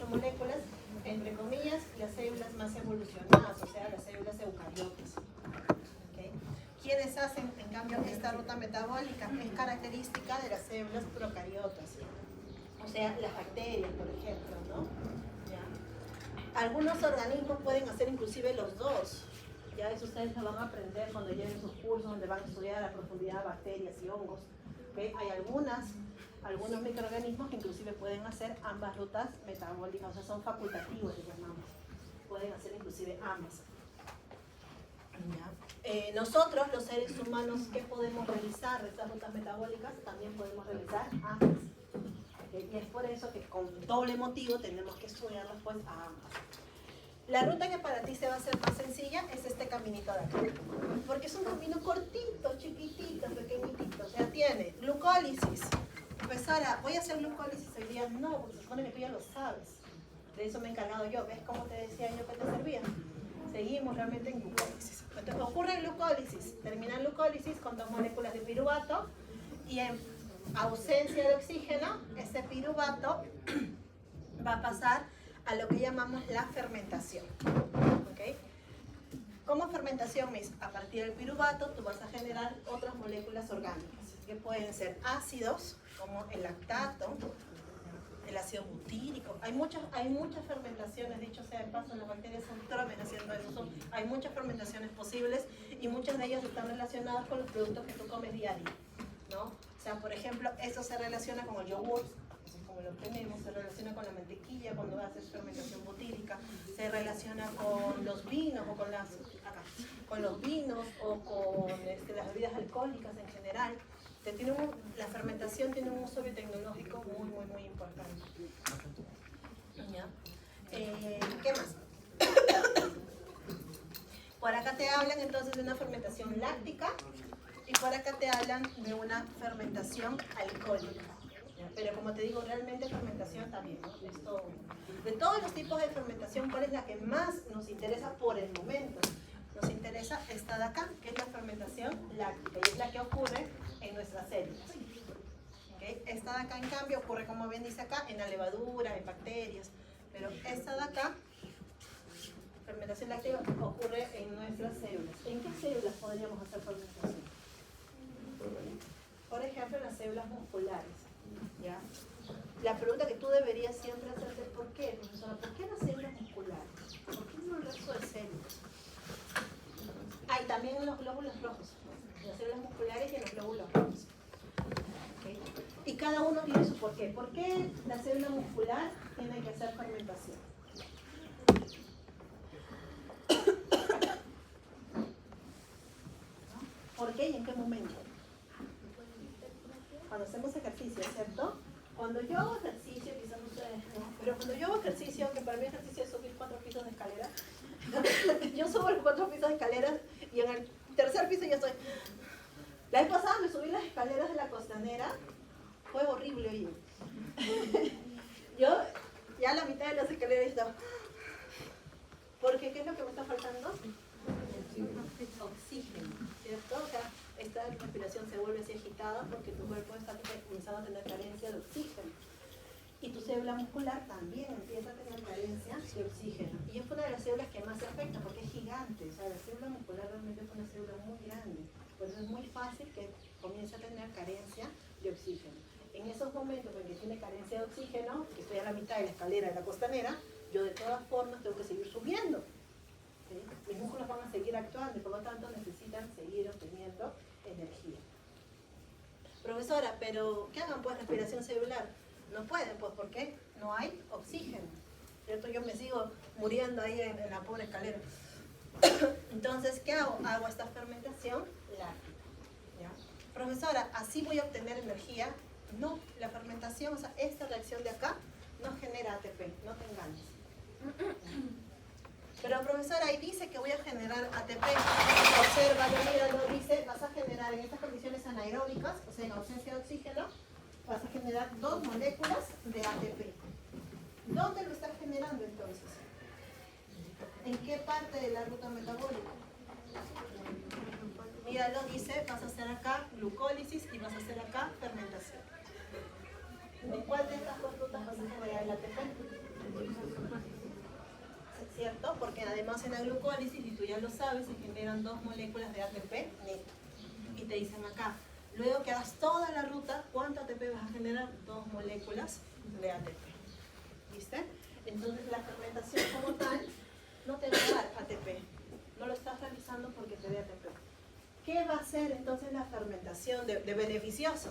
8 moléculas, entre comillas, las células más evolucionadas, o sea, las células eucariotas. ¿Okay? ¿Quiénes hacen, en cambio, esta ruta metabólica? Es característica de las células procariotas, o sea, las bacterias, por ejemplo, ¿no? ¿Ya? Algunos organismos pueden hacer inclusive los dos. Ya eso ustedes lo van a aprender cuando lleven sus cursos donde van a estudiar a profundidad bacterias y hongos. ¿Okay? Hay algunos microorganismos que inclusive pueden hacer ambas rutas metabólicas, o sea, son facultativos, les llamamos. Pueden hacer inclusive ambas. Nosotros, los seres humanos, ¿qué podemos realizar de estas rutas metabólicas? También podemos realizar ambas. ¿Okay? Y es por eso que con doble motivo tenemos que estudiarlas pues a ambas. La ruta que para ti se va a hacer más sencilla es este caminito de acá, porque es un camino cortito, chiquitito, pequeñitito. O sea, tiene glucólisis. Profesora, ¿voy a hacer glucólisis hoy día? No, porque se supone que tú ya lo sabes. De eso me he encargado yo. ¿Ves cómo te decía yo que te servía? Seguimos realmente en glucólisis. Entonces ocurre glucólisis. Termina en glucólisis con 2 moléculas de piruvato y en ausencia de oxígeno, ese piruvato va a pasar a lo que llamamos la fermentación. ¿Okay? Como fermentación, a partir del piruvato, tú vas a generar otras moléculas orgánicas, que pueden ser ácidos, como el lactato, el ácido butírico. Hay muchas fermentaciones, dicho sea de paso, las bacterias son tromen haciendo eso. Hay muchas fermentaciones posibles y muchas de ellas están relacionadas con los productos que tú comes día a día, ¿no? O sea, por ejemplo, esto se relaciona con el yogur, como lo tenemos, se relaciona con la mantequilla cuando haces fermentación butírica, se relaciona con los vinos o con los vinos o con las bebidas alcohólicas en general. La fermentación tiene un uso biotecnológico muy importante. ¿Ya? ¿Qué más? Por acá te hablan entonces de una fermentación láctica y por acá te hablan de una fermentación alcohólica. Pero como te digo, realmente fermentación también, ¿no? De todos los tipos de fermentación, ¿cuál es la que más nos interesa por el momento? Nos interesa esta de acá, que es la fermentación láctica, y es la que ocurre en nuestras células. ¿Okay? Esta de acá, en cambio, ocurre, como bien dice acá, en la levadura, en bacterias. Pero esta de acá, fermentación láctica, ocurre en nuestras células. ¿En qué células podríamos hacer fermentación? Por ejemplo, en las células musculares. ¿Ya? La pregunta que tú deberías siempre hacerte es ¿por qué, profesora? ¿Por qué las células musculares? ¿Por qué no el resto de células? Hay también en los glóbulos rojos, en las células musculares y en los glóbulos rojos. ¿Okay? Y cada uno tiene su porqué. ¿Por qué la célula muscular tiene que hacer fermentación? ¿Por qué y en qué momento? Cuando hacemos ejercicio, ¿cierto? Cuando yo hago ejercicio, quizás ustedes no, pero cuando yo hago ejercicio, que para mí ejercicio es subir 4 pisos de escalera, yo subo los 4 pisos de escaleras y en el tercer piso ya estoy. La vez pasada me subí las escaleras de la Costanera, fue horrible, oye. Yo ya a la mitad de las escaleras estaba. Porque ¿qué es lo que me está faltando? Oxígeno, ¿cierto? O sea, esta respiración se vuelve así agitada porque tu cuerpo está comenzando a tener carencia de oxígeno. Y tu célula muscular también empieza a tener carencia de oxígeno. Y es una de las células que más se afecta porque es gigante. O sea, la célula muscular realmente es una célula muy grande. Por eso es muy fácil que comience a tener carencia de oxígeno. En esos momentos en que tiene carencia de oxígeno, que estoy a la mitad de la escalera de la Costanera, yo de todas formas tengo que seguir subiendo. ¿Sí? Mis músculos van a seguir actuando y por lo tanto necesitan seguir obteniendo energía. Profesora, pero ¿qué hagan pues respiración celular? No pueden, pues ¿por qué? No hay oxígeno, ¿cierto? Yo me sigo muriendo ahí en la pobre escalera. Entonces, ¿qué hago? Hago esta fermentación láctica. ¿Ya? Profesora, ¿así voy a obtener energía? No, la fermentación, o sea, esta reacción de acá no genera ATP, no te engañes. Pero profesora, ahí dice que voy a generar ATP. Obsérvalo, míralo, dice, vas a generar en estas condiciones anaeróbicas, o sea, en ausencia de oxígeno, vas a generar 2 moléculas de ATP. ¿Dónde lo estás generando entonces? ¿En qué parte de la ruta metabólica? Míralo, dice, vas a hacer acá glucólisis y vas a hacer acá fermentación. ¿En cuál de estas 2 rutas vas a generar el ATP? tenemos en la glucólisis, y tú ya lo sabes, se generan 2 moléculas de ATP neto. Y te dicen acá, luego que hagas toda la ruta, ¿cuánto ATP vas a generar? 2 moléculas de ATP. ¿Viste? Entonces la fermentación como tal no te va a dar ATP. No lo estás realizando porque te dé ATP. ¿Qué va a hacer entonces la fermentación de beneficioso?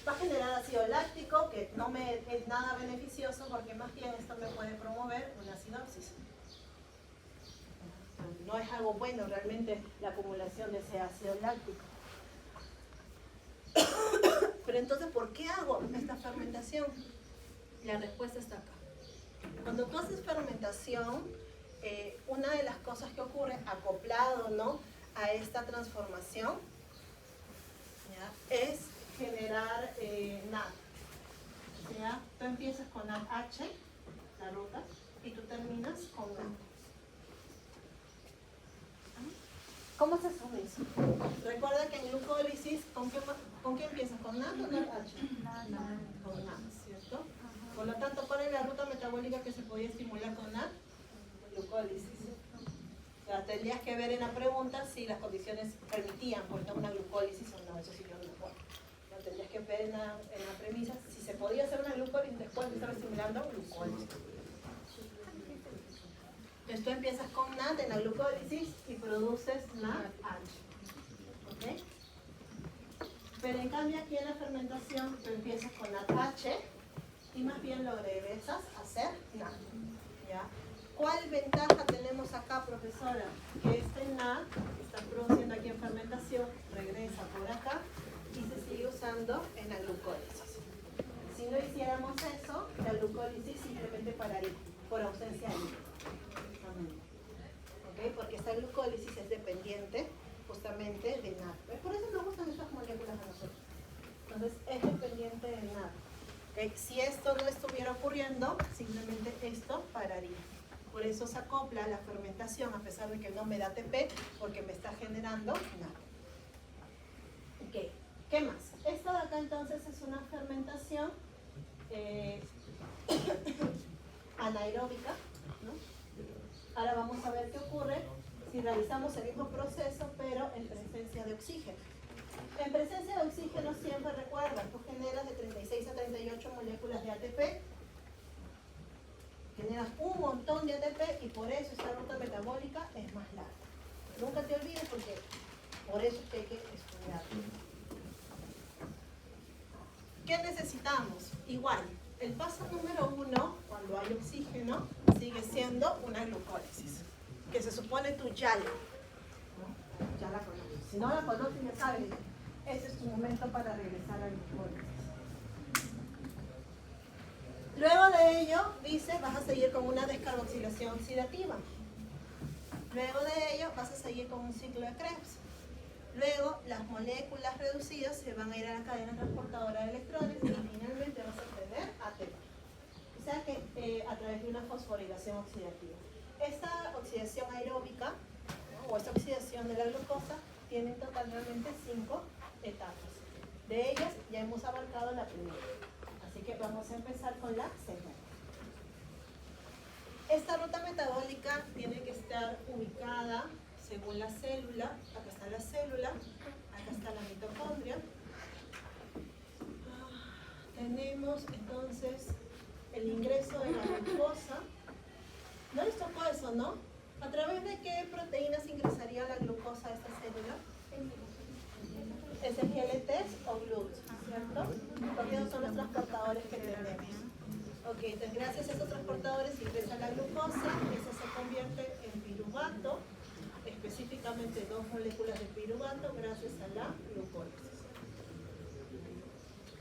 Va a generar ácido láctico, que no me es nada beneficioso porque más bien esto me puede promover una acidosis. No es algo bueno realmente la acumulación de ese ácido láctico. Pero entonces, ¿por qué hago esta fermentación? La respuesta está acá. Cuando tú haces fermentación, una de las cosas que ocurre acoplado, ¿no?, a esta transformación, ¿ya?, es generar NAD. ¿Ya? Tú empiezas con NADH, la ruta, y tú terminas con NAD. ¿Cómo se sube eso? Recuerda que en glucólisis, ¿con qué empiezas? ¿Con NAD o NADH? Con NAD, ¿cierto? Por lo tanto, ¿cuál es la ruta metabólica que se podía estimular con NAD? Glucólisis. O sea, tendrías que ver en la pregunta si las condiciones permitían portar una glucólisis o no. Eso sí yo no me acuerdo. Lo tendrías que ver en la premisa si se podía hacer una glucólisis después de estar estimulando glucólisis. Entonces tú empiezas con NAD en la glucólisis y produces NADH. ¿Ok? Pero en cambio aquí en la fermentación tú empiezas con NADH y más bien lo regresas a hacer NAD. ¿Ya? ¿Cuál ventaja tenemos acá, profesora? Que este NAD que está produciendo aquí en fermentación regresa por acá y se sigue usando en la glucólisis. Si no hiciéramos eso, la glucólisis simplemente pararía por ausencia de líquido. ¿Okay? Porque esta glucólisis es dependiente justamente de NAD. Por eso nos gustan estas moléculas a nosotros. Entonces es dependiente de NAD. ¿Okay? Si esto no estuviera ocurriendo, simplemente esto pararía. Por eso se acopla a la fermentación, a pesar de que no me da ATP, porque me está generando NAD. Okay. ¿Qué más? Esta de acá entonces es una fermentación anaeróbica, ¿no? Ahora vamos a ver qué ocurre si realizamos el mismo proceso, pero en presencia de oxígeno. En presencia de oxígeno siempre recuerda, tú generas de 36 a 38 moléculas de ATP, generas un montón de ATP y por eso esta ruta metabólica es más larga. Nunca te olvides porque por eso es que hay que estudiar. ¿Qué necesitamos? Igual, el paso número 1, cuando hay oxígeno, sigue siendo una glucólisis, que se supone tú ya la conoces. Si no la conoces, ya sabes, ese es tu momento para regresar a la glucólisis. Luego de ello, dice, vas a seguir con una descarboxilación oxidativa. Luego de ello, vas a seguir con un ciclo de Krebs. Luego, las moléculas reducidas se van a ir a la cadena transportadora de electrones y finalmente vas a obtener ATP. O sea que a través de una fosforilación oxidativa. Esta oxidación aeróbica, ¿no?, o esta oxidación de la glucosa tiene en total realmente 5 etapas. De ellas ya hemos abarcado la primera. Así que vamos a empezar con la segunda. Esta ruta metabólica tiene que estar ubicada según la célula. Acá está la célula, acá está la mitocondria. Tenemos entonces el ingreso de la glucosa. ¿No les tocó eso, no? ¿A través de qué proteínas ingresaría la glucosa a esta célula? SGLTs o GLUT, ¿cierto? Porque esos son los transportadores que tenemos. Ok, entonces gracias a estos transportadores ingresa la glucosa, esa se convierte en piruvato, específicamente 2 moléculas de piruvato gracias a la glucólisis.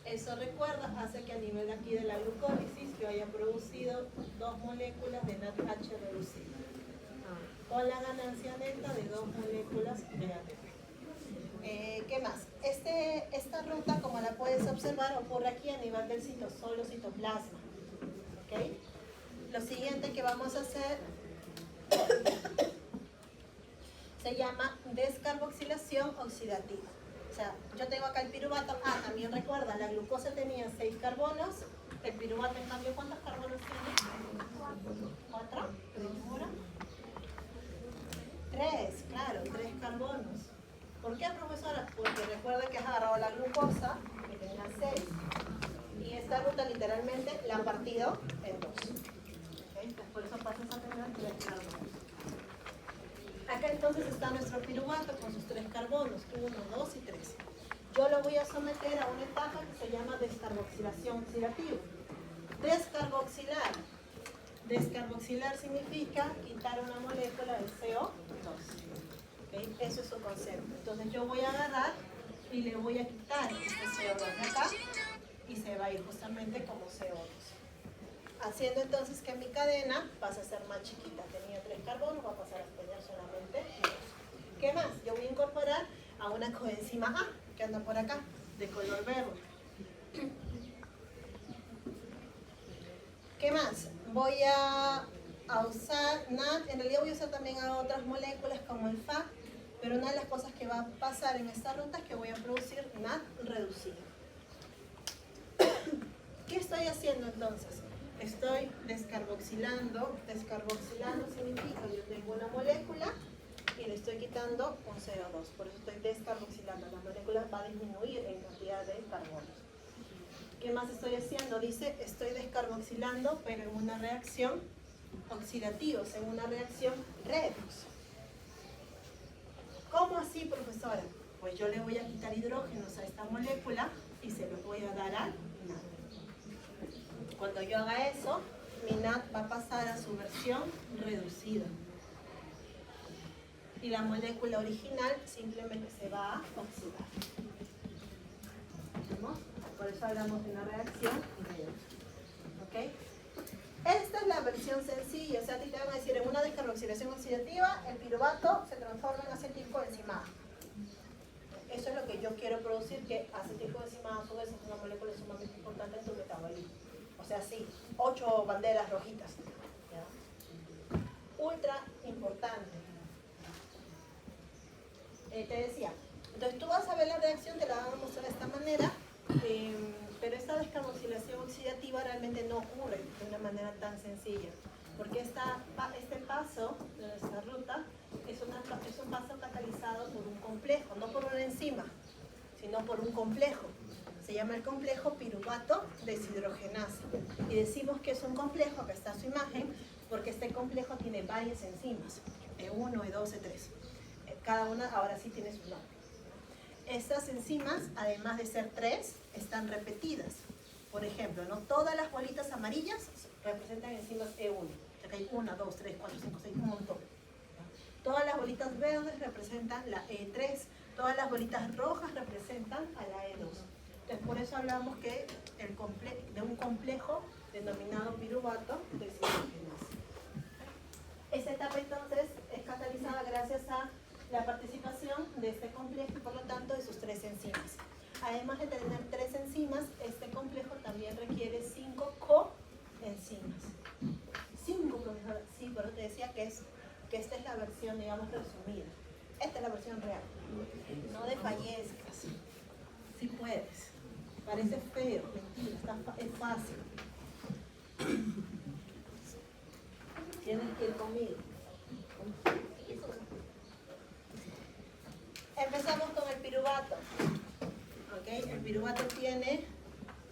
Eso recuerda, hace que a nivel aquí de la glucólisis yo haya producido 2 moléculas de NADH reducido, con la ganancia neta de 2 moléculas de ATP. ¿Qué más? Esta ruta, como la puedes observar, ocurre aquí a nivel del citosol o citoplasma. ¿Okay? Lo siguiente que vamos a hacer se llama descarboxilación oxidativa. O sea, yo tengo acá el piruvato. También recuerda, la glucosa tenía 6 carbonos. El piruvato, en cambio, ¿cuántos carbonos tiene? 4. 3, claro, 3 carbonos. ¿Por qué, profesora? Porque recuerda que has agarrado la glucosa, que tenía 6, y esta ruta literalmente la ha partido en 2. ¿Okay? Pues por eso pasas a tener 3 carbonos. Acá entonces está nuestro piruvato con sus 3 carbonos, 1, 2 y 3. Yo lo voy a someter a una etapa que se llama descarboxilación oxidativa. Descarboxilar. Descarboxilar significa quitar una molécula del CO2. ¿Okay? Eso es su concepto. Entonces yo voy a agarrar y le voy a quitar este CO2 de acá y se va a ir justamente como CO2. Haciendo entonces que mi cadena pase a ser más chiquita. Tenía 3 carbonos, va a pasar a tener solamente 2. ¿Qué más? Yo voy a incorporar a una coenzima A, que anda por acá, de color verde. ¿Qué más? Voy a usar NAD, en realidad voy a usar también a otras moléculas como el FAC, pero una de las cosas que va a pasar en esta ruta es que voy a producir NAD reducido. ¿Qué estoy haciendo entonces? Estoy descarboxilando. Descarboxilando significa que yo tengo una molécula y le estoy quitando un CO2, por eso estoy descarboxilando. La molécula va a disminuir en cantidad de carbonos. ¿Qué más estoy haciendo? Dice, estoy descarboxilando, pero en una reacción oxidativa, en una reacción redox. ¿Cómo así, profesora? Pues yo le voy a quitar hidrógenos a esta molécula y se los voy a dar al NAD. Cuando yo haga eso, mi NAD va a pasar a su versión reducida. Y la molécula original simplemente se va a oxidar. ¿Vemos? Por eso hablamos de una reacción redox. ¿Ok? Esta es la versión sencilla, o sea, a ti te van a decir, en una descarboxilación oxidativa, el piruvato se transforma en acetilcoenzima A. Eso es lo que yo quiero producir, que acetilcoenzima A a su vez es una molécula sumamente importante en tu metabolismo. O sea, sí, 8 banderas rojitas. ¿Ya? Ultra importante. Te decía, entonces tú vas a ver la reacción, te la van a mostrar de esta manera, pero esta descarboxilación oxidativa realmente no ocurre de una manera tan sencilla, porque este paso de nuestra ruta es un paso catalizado por un complejo, no por una enzima, sino por un complejo. Se llama el complejo piruvato deshidrogenasa. Y decimos que es un complejo, acá está su imagen, porque este complejo tiene varias enzimas, E1, E2, E3. Cada una ahora sí tiene su nombre. Estas enzimas, además de ser 3, están repetidas. Por ejemplo, no todas las bolitas amarillas representan enzimas E1. Acá hay 1, 2, 3, 4, 5, 6, un montón. Todas las bolitas verdes representan la E3. Todas las bolitas rojas representan a la E2. Entonces, por eso hablamos que de un complejo denominado piruvato deshidrogenasa. Esta etapa entonces es catalizada gracias a la participación de este complejo y por lo tanto de sus 3 enzimas. Además de tener 3 enzimas, este complejo también requiere 5 coenzimas. 5, profesora. Sí, pero te decía que esta es la versión, digamos, resumida. Esta es la versión real. No desfallezcas. Si puedes. Parece feo, mentira, es fácil. Tienes que ir conmigo. Empezamos con el piruvato. ¿Okay? El piruvato tiene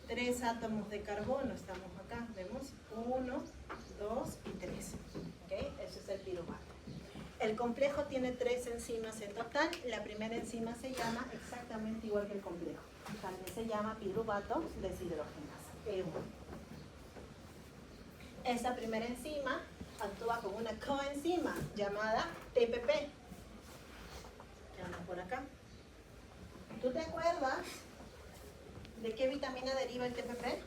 3 átomos de carbono. Estamos acá, vemos 1, 2 y 3. ¿Okay? Eso es el piruvato. El complejo tiene 3 enzimas en total. La primera enzima se llama exactamente igual que el complejo. También se llama piruvato deshidrogenasa, E1. Esa primera enzima actúa como una coenzima llamada TPP. Que anda por acá. ¿Tú te acuerdas de qué vitamina deriva el TPP?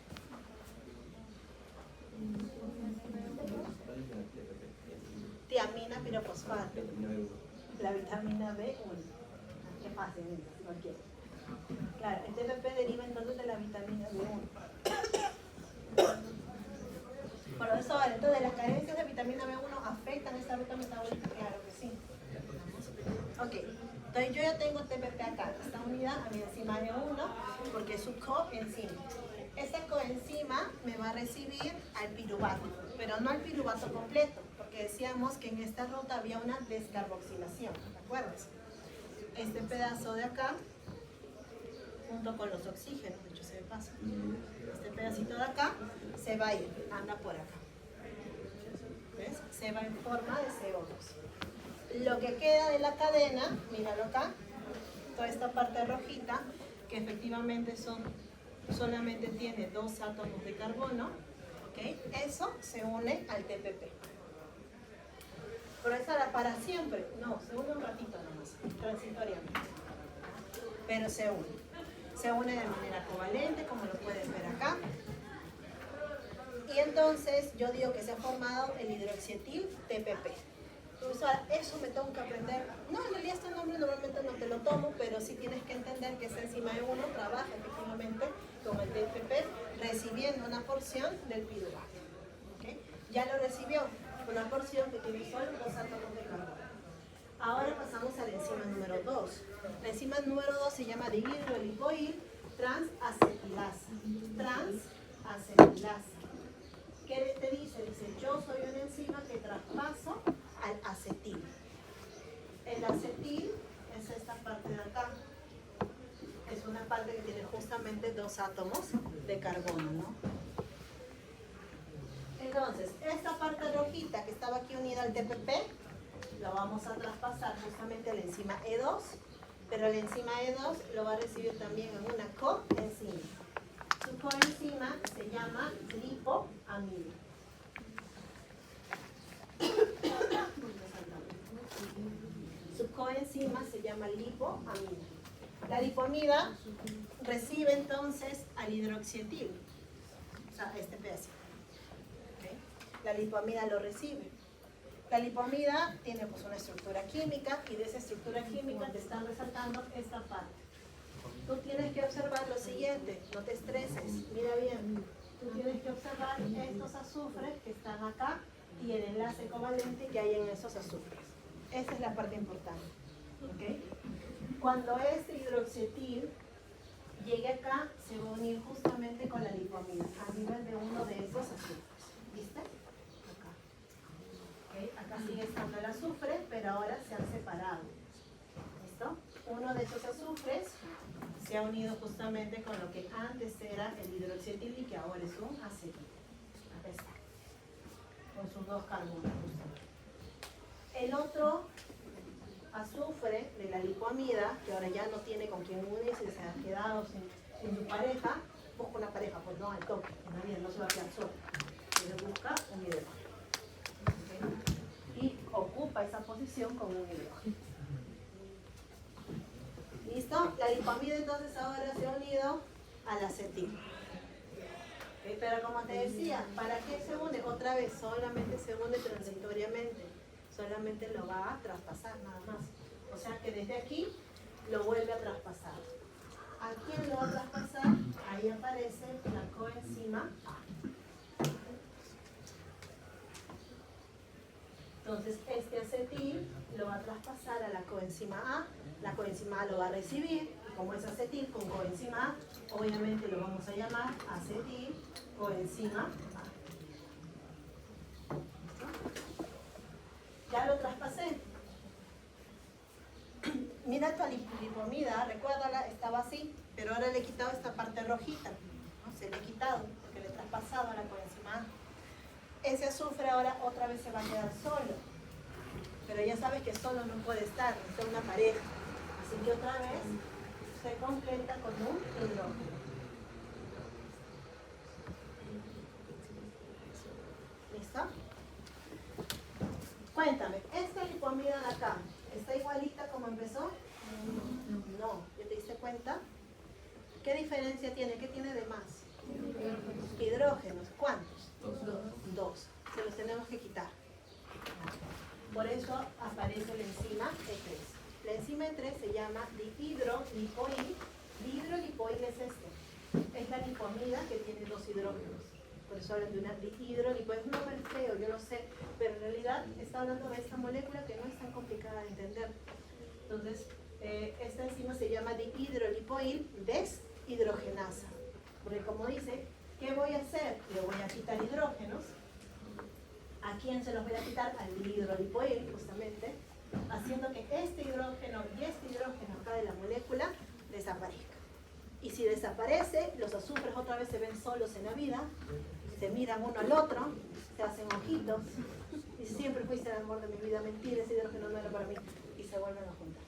Tiamina pirofosfato. La vitamina B1. Qué fácil, cualquiera. Claro, el TPP deriva entonces de la vitamina B1. Profesor, entonces las carencias de vitamina B1 afectan esta ruta metabólica, claro que sí. Ok, entonces yo ya tengo TPP acá, está unida a mi enzima E1 porque es su coenzima. Esta coenzima me va a recibir al piruvato, pero no al piruvato completo, porque porque decíamos que en esta ruta había una descarboxilación, ¿te acuerdas? Este pedazo de acá, junto con los oxígenos, de hecho se me pasa, este pedacito de acá se va a ir, anda por acá. ¿Ves? Se va en forma de CO2. Lo que queda de la cadena, míralo acá, toda esta parte rojita, que efectivamente solamente tiene 2 átomos de carbono, ¿okay? Eso se une al TPP. Pero esa era para siempre, no, se une un ratito nomás, transitoriamente. Pero se une de manera covalente, como lo puedes ver acá. Y entonces yo digo que se ha formado el hidroxietil TPP. Entonces, eso me tengo que aprender. No, en realidad este nombre normalmente no te lo tomo, pero sí tienes que entender que esa enzima E1 trabaja efectivamente con el TPP, recibiendo una porción del piruvato. ¿Okay? Ya lo recibió, una porción que tiene solo 2 átomos de carbono. Ahora pasamos a la enzima número 2. La enzima número 2 se llama dihidrolipoil transacetilasa. Transacetilasa. ¿Qué te dice? Dice, yo soy una enzima que traspaso al acetil. El acetil es esta parte de acá. Es una parte que tiene justamente 2 átomos de carbono, ¿no? Entonces, esta parte rojita que estaba aquí unida al TPP, la vamos a traspasar justamente a la enzima E2, pero la enzima E2 lo va a recibir también en una coenzima. Su coenzima se llama lipoamida. Su coenzima se llama lipoamida. La lipoamida recibe entonces al hidroxietil, o sea, este pedacito. ¿Okay? La lipoamida lo recibe. La lipoamida tiene pues una estructura química y de esa estructura química te están resaltando esta parte. Tú tienes que observar lo siguiente, no te estreses, mira bien. Tú tienes que observar estos azufres que están acá y el enlace covalente que hay en esos azufres. Esa es la parte importante. ¿Okay? Cuando este hidroxietil llegue acá, se va a unir justamente con la lipoamida a nivel de uno de esos azufres. ¿Viste? Acá. ¿Okay? Acá sigue estando el azufre, pero ahora se han separado. ¿Listo? Uno de esos azufres se ha unido justamente con lo que antes era el hidroxietil y que ahora es un acetil. Acá está. Con sus 2 carbonos. El otro azufre de la lipoamida, que ahora ya no tiene con quién unirse, se ha quedado sin su pareja, busca una pareja, pues no al toque, en la vida no se va a quedar solo. Pero busca un hidrógeno. ¿Okay? Y ocupa esa posición con un hidrógeno. ¿Listo? La lipoamida entonces ahora se ha unido al acetil. ¿Okay? Pero como te decía, ¿para qué se une? Otra vez, solamente se une transitoriamente. Solamente lo va a traspasar nada más. O sea que desde aquí lo vuelve a traspasar. ¿A quién lo va a traspasar? Ahí aparece la coenzima A. Entonces este acetil lo va a traspasar a la coenzima A. La coenzima A lo va a recibir. Y como es acetil con coenzima A, obviamente lo vamos a llamar acetil coenzima A. Ya lo traspasé. Mira tu lipoamida, recuérdala, estaba así, pero ahora le he quitado esta parte rojita, ¿no? Se le he quitado porque le he traspasado a la coenzima A. Ese azufre ahora otra vez se va a quedar solo, pero ya sabes que solo no puede estar, necesita una pareja. Así que otra vez se completa con un hidrógeno. ¿Listo? Cuéntame, ¿esta lipoamida de acá está igualita como empezó? No, ¿ya te diste cuenta? ¿Qué diferencia tiene? ¿Qué tiene de más? Hidrógenos. ¿Cuántos? 2. Se los tenemos que quitar. Por eso aparece la enzima E3. La enzima E3 se llama dihidrolipoil. Dihidrolipoil es este. Es la lipoamida que tiene 2 hidrógenos. Por eso hablan de una dihidrolipoil. Es un nombre feo, yo lo sé, pero en realidad está hablando de esta molécula que no es tan complicada de entender. Entonces, esta enzima se llama dihidrolipoil ¿A quién se los voy a quitar? Al dihidrolipoil, justamente, haciendo que este hidrógeno y este hidrógeno acá de la molécula desaparezca. Y si desaparece, los azufres otra vez se ven solos en la vida, se miran uno al otro, se hacen ojitos, y siempre fuiste el amor de mi vida, mentira, ese hidrógeno no era para mí, y se vuelven a juntar.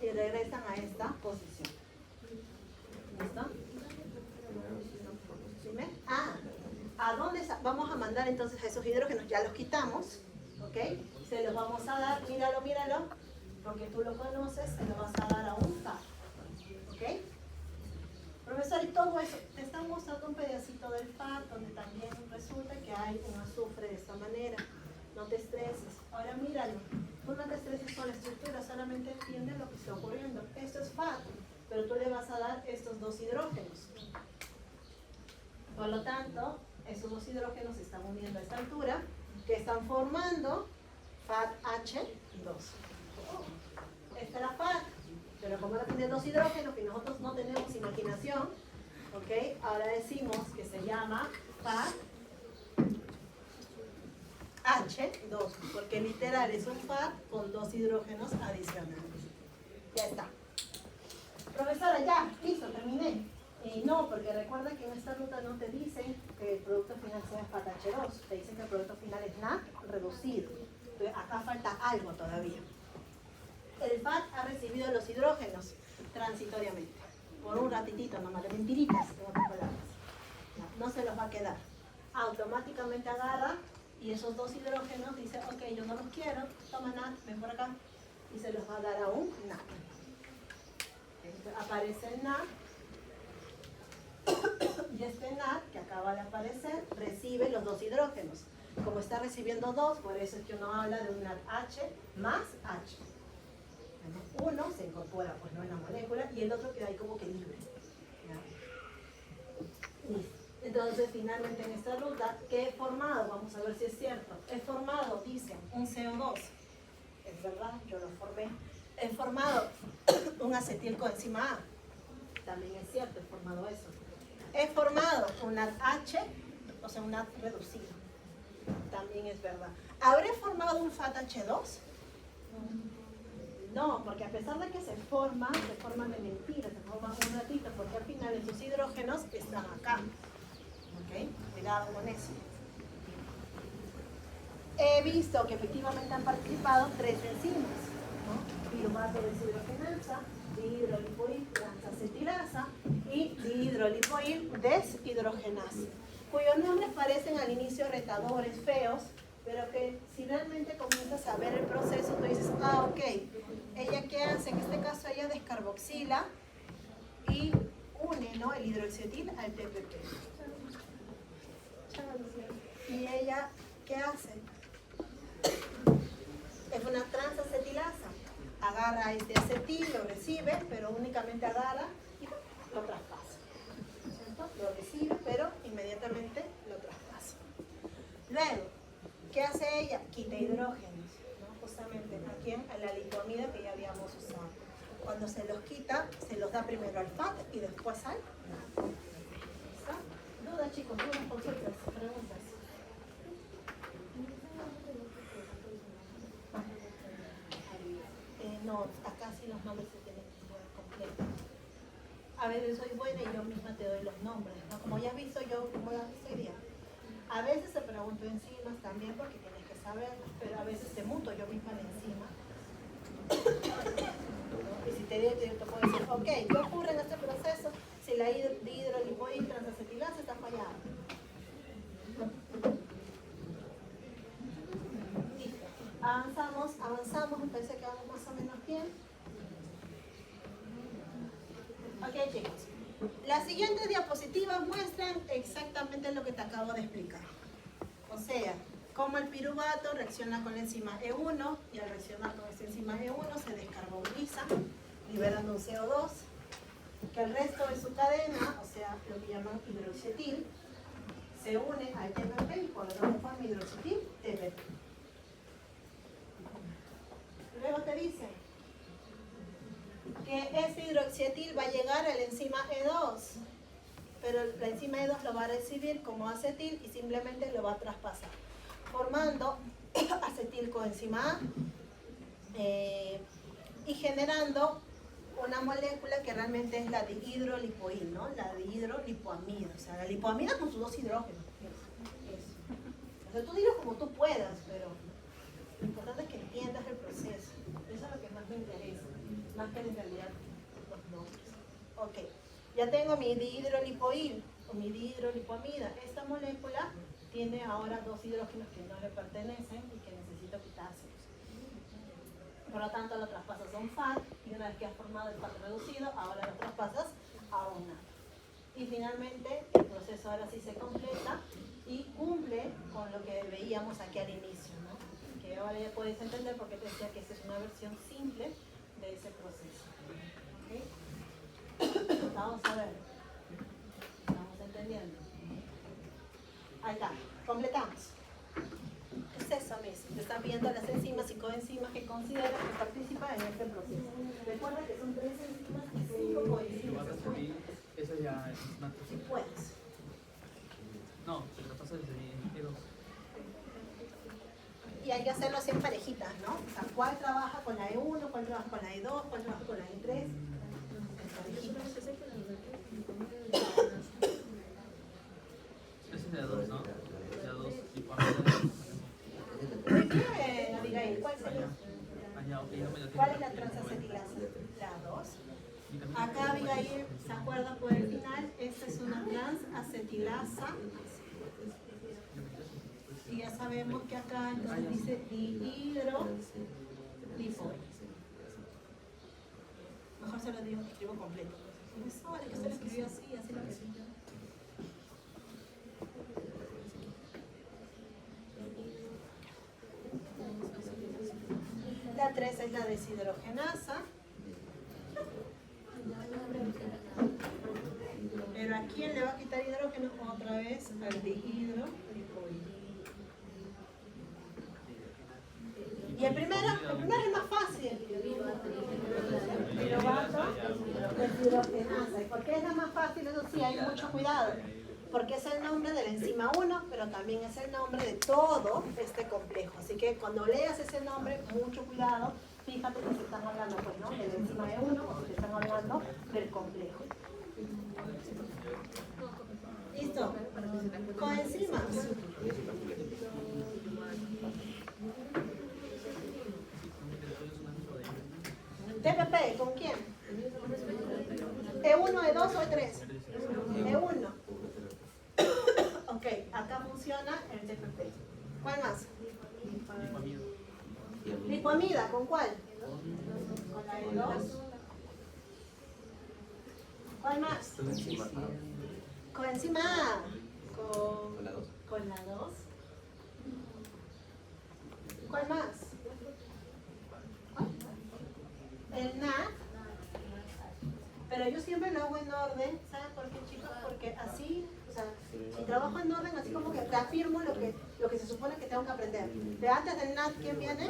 Y regresan a esta posición. ¿Listo? ¿Sí? ¿A dónde vamos a mandar entonces a esos hidrógenos? Ya los quitamos, ¿ok? Se los vamos a dar, míralo, míralo, porque tú lo conoces, se lo vas a dar a un FAT, ¿ok? Profesor, y todo eso, te están mostrando un pedacito del FAT donde también resulta que hay un azufre de esta manera. No te estreses. Ahora míralo. Tú no te estreses con la estructura, solamente entiende lo que está ocurriendo. Esto es FAT, pero tú le vas a dar estos dos hidrógenos. Por lo tanto, esos dos hidrógenos se están uniendo a esta altura, que están formando FATH2. Esta es la FAT, pero como ahora tiene dos hidrógenos y nosotros no tenemos imaginación, ¿ok? Ahora decimos que se llama FATH2, porque literal es un FAT con dos hidrógenos adicionales. Ya está. Profesora, ya, listo, terminé. No, porque recuerda que en esta ruta no te dicen que el producto final sea FATH2, te dicen que el producto final es NAC reducido. Entonces acá falta algo todavía. El FAT ha recibido los hidrógenos transitoriamente, por un ratitito nomás, de mentiritas, en otras palabras. No se los va a quedar. Automáticamente agarra y esos dos hidrógenos dice, ok, yo no los quiero, toma NAC, ven por acá, y se los va a dar a un NAC. Entonces, aparece el NAC, y este NAC, que acaba de aparecer, recibe los dos hidrógenos. Como está recibiendo dos, por eso es que uno habla de un NADH más H. Uno se incorpora pues no en la molécula y el otro queda ahí como que libre. ¿Ya? Entonces finalmente en esta ruta, ¿qué he formado? Vamos a ver si es cierto. He formado, dicen, un CO2. Es verdad, yo lo formé. He formado un acetilcoenzima A. También es cierto, he formado eso. He formado un NADH, o sea un NAD reducido. También es verdad. ¿Habré formado un FATH2? No, porque a pesar de que se forman de mentira, se forman un ratito, porque al final esos hidrógenos están acá. ¿Ok? Cuidado con eso. He visto que efectivamente han participado tres enzimas, ¿no? Piruvato deshidrogenasa, dihidrolipoil transacetilasa y dihidrolipoil deshidrogenasa, cuyos nombres parecen al inicio retadores, feos, pero que si realmente comienzas a ver el proceso, tú dices, ah, ok, ella qué hace, en este caso ella descarboxila y une, ¿no?, el hidroxietil al TPP. ¿Y ella qué hace? Es una transacetilasa. Agarra este acetil, lo recibe, pero únicamente agarra y lo traspasa. ¿Cierto? Lo recibe, pero inmediatamente lo traspasa. Luego, ¿qué hace ella? Quita hidrógenos, ¿no? Justamente aquí en la lipoamida que ya habíamos usado. Cuando se los quita, se los da primero al FAT y después al NAD. ¿Listo? ¿Dudas, chicos? ¿Dudas, consultas, preguntas? No, acá sí los nombres se tienen que ser completos. A veces soy buena y yo misma te doy los nombres, ¿no? Como ya has visto yo, como ya visto hoy día. A veces te pregunto enzimas también porque tienes que saberlas, pero a veces te muto yo misma la enzima. Y si te digo, te puedo decir, ok, ¿qué ocurre en este proceso si la dihidrolipoil transacetilasa está fallada? Avanzamos, me parece que vamos más o menos bien. Ok, chicos. Las siguientes diapositivas muestran exactamente lo que te acabo de explicar. O sea, cómo el piruvato reacciona con la enzima E1 y al reaccionar con esta enzima E1 se descarboniza, liberando un CO2, que el resto de su cadena, o sea, lo que llaman hidroxietil, se une al TPP y por lo tanto forma hidroxietil TPP. Luego te dicen que este hidroxietil va a llegar a la enzima E2 pero la enzima E2 lo va a recibir como acetil y simplemente lo va a traspasar, formando acetilcoenzima A y generando una molécula que realmente es la dihidrolipoil, ¿no? La dihidrolipoamida, o sea, la lipoamida con sus dos hidrógenos. Eso. O sea, tú dilo como tú puedas, pero lo importante es que entiendas el proceso. Eso es lo que más me interesa, más que en realidad los nombres. Ok, ya tengo mi dihidrolipoil o mi dihidrolipoamida. Esta molécula tiene ahora dos hidrógenos que no le pertenecen y que necesito quitárselos. Por lo tanto, lo traspasas a un FAT y una vez que has formado el FAT reducido, ahora lo traspasas a un NAT. Y finalmente, el proceso ahora sí se completa y cumple con lo que veíamos aquí al inicio, ¿no? Que ahora ya podéis entender porque te decía que esta es una versión simple de ese proceso. ¿Okay? Vamos a ver. ¿Estamos entendiendo? Ahí está. Completamos. Es eso mismo, te están viendo las enzimas y coenzimas que consideran que participan en este proceso. Recuerda que son 3 enzimas y 5 coenzimas. Eso ya es una cosa. Si puedes. No, se lo pasa desde E2. Y hay que hacerlo así en parejitas, ¿no? O sea, ¿cuál trabaja con la E1, cuál trabaja con la E2, cuál trabaja con la E3? En parejitas. Ese es de E2, ¿no? De E2 y para Muy bien, Abigail, ¿cuál sería? ¿Cuál es la transacetilasa? La 2. Acá Abigail se acuerda por el final, esta es una transacetilasa. Y ya sabemos que acá entonces dice dihidrolipoil. Mejor se lo digo, escribo completo. Eso vale que se lo escribió así lo que sí. La 3 es la deshidrogenasa. Pero ¿a quién le va a quitar hidrógeno? Otra vez al dihidrolipoil. Y el primero es más fácil. Piruvato deshidrogenasa. ¿Y por qué es la más fácil? Eso sí, hay mucho cuidado. Porque es el nombre de la enzima 1, pero también es el nombre de todo este complejo. Así que cuando leas ese nombre, mucho cuidado, fíjate que se están hablando pues, ¿no? de la enzima E1 o se están hablando del complejo. ¿Listo? Coenzimas. TPP, ¿con quién? ¿E1, E2 o E3? E1. Ok, acá funciona el TPP. ¿Cuál más? Lipoamida, ¿con cuál? Con la E2. ¿Cuál más? Coenzima A. Con la 2. ¿Cuál más? El NAT. Pero yo siempre lo hago en orden, ¿saben por qué, chicos? Porque así, o sea, si trabajo en orden, así como que reafirmo lo que se supone que tengo que aprender. De antes del NAT, ¿quién viene?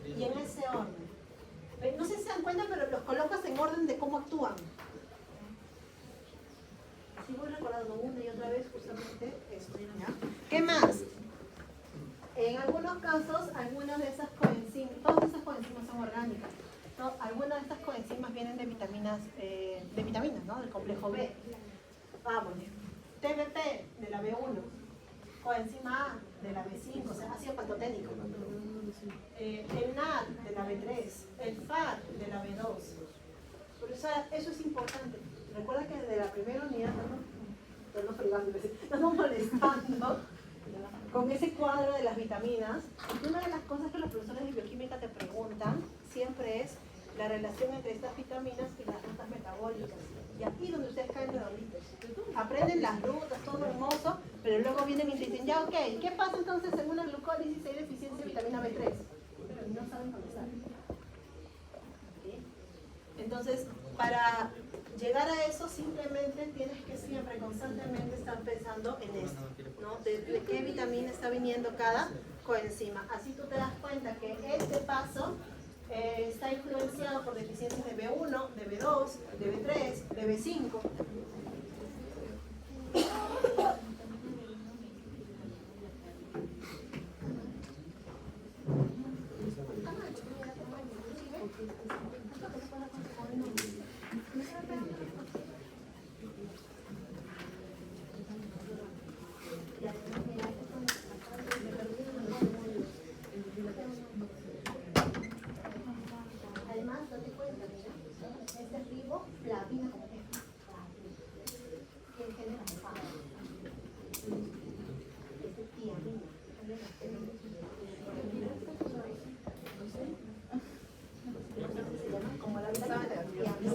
Y en ese orden. No sé si se dan cuenta, pero los colocas en orden de cómo actúan. Así voy recordando una y otra vez justamente esto, ¿ya? ¿Qué más? En algunos casos, algunas de esas coenzimas, todas esas coenzimas son orgánicas. Algunas de estas coenzimas vienen de vitaminas, ¿no? Del complejo B. Vamos, TBP de la B1, coenzima A de la B5, o sea, ácido pantoténico. El NAD de la B3, el FAT de la B2. Por eso es importante. Recuerda que desde la primera unidad estamos molestando con ese cuadro de las vitaminas. Y una de las cosas que los profesores de bioquímica te preguntan siempre es la relación entre estas vitaminas y las rutas metabólicas. Y aquí donde ustedes caen redonditos. Aprenden las rutas, todo hermoso, pero luego vienen y te dicen, ya ok, ¿qué pasa entonces en una glucólisis si hay deficiencia de vitamina B3? Pero no saben contestar. ¿Sí? Entonces, para llegar a eso simplemente tienes que siempre, constantemente estar pensando en esto, ¿no? De qué vitamina está viniendo cada coenzima. Así tú te das cuenta que este paso está influenciado por deficiencias de B1, de B2, de B3, de B5. Además, date cuenta, mira, este ribo flavina como que genera fama. Este tiamina. Como la vitamina tiamina.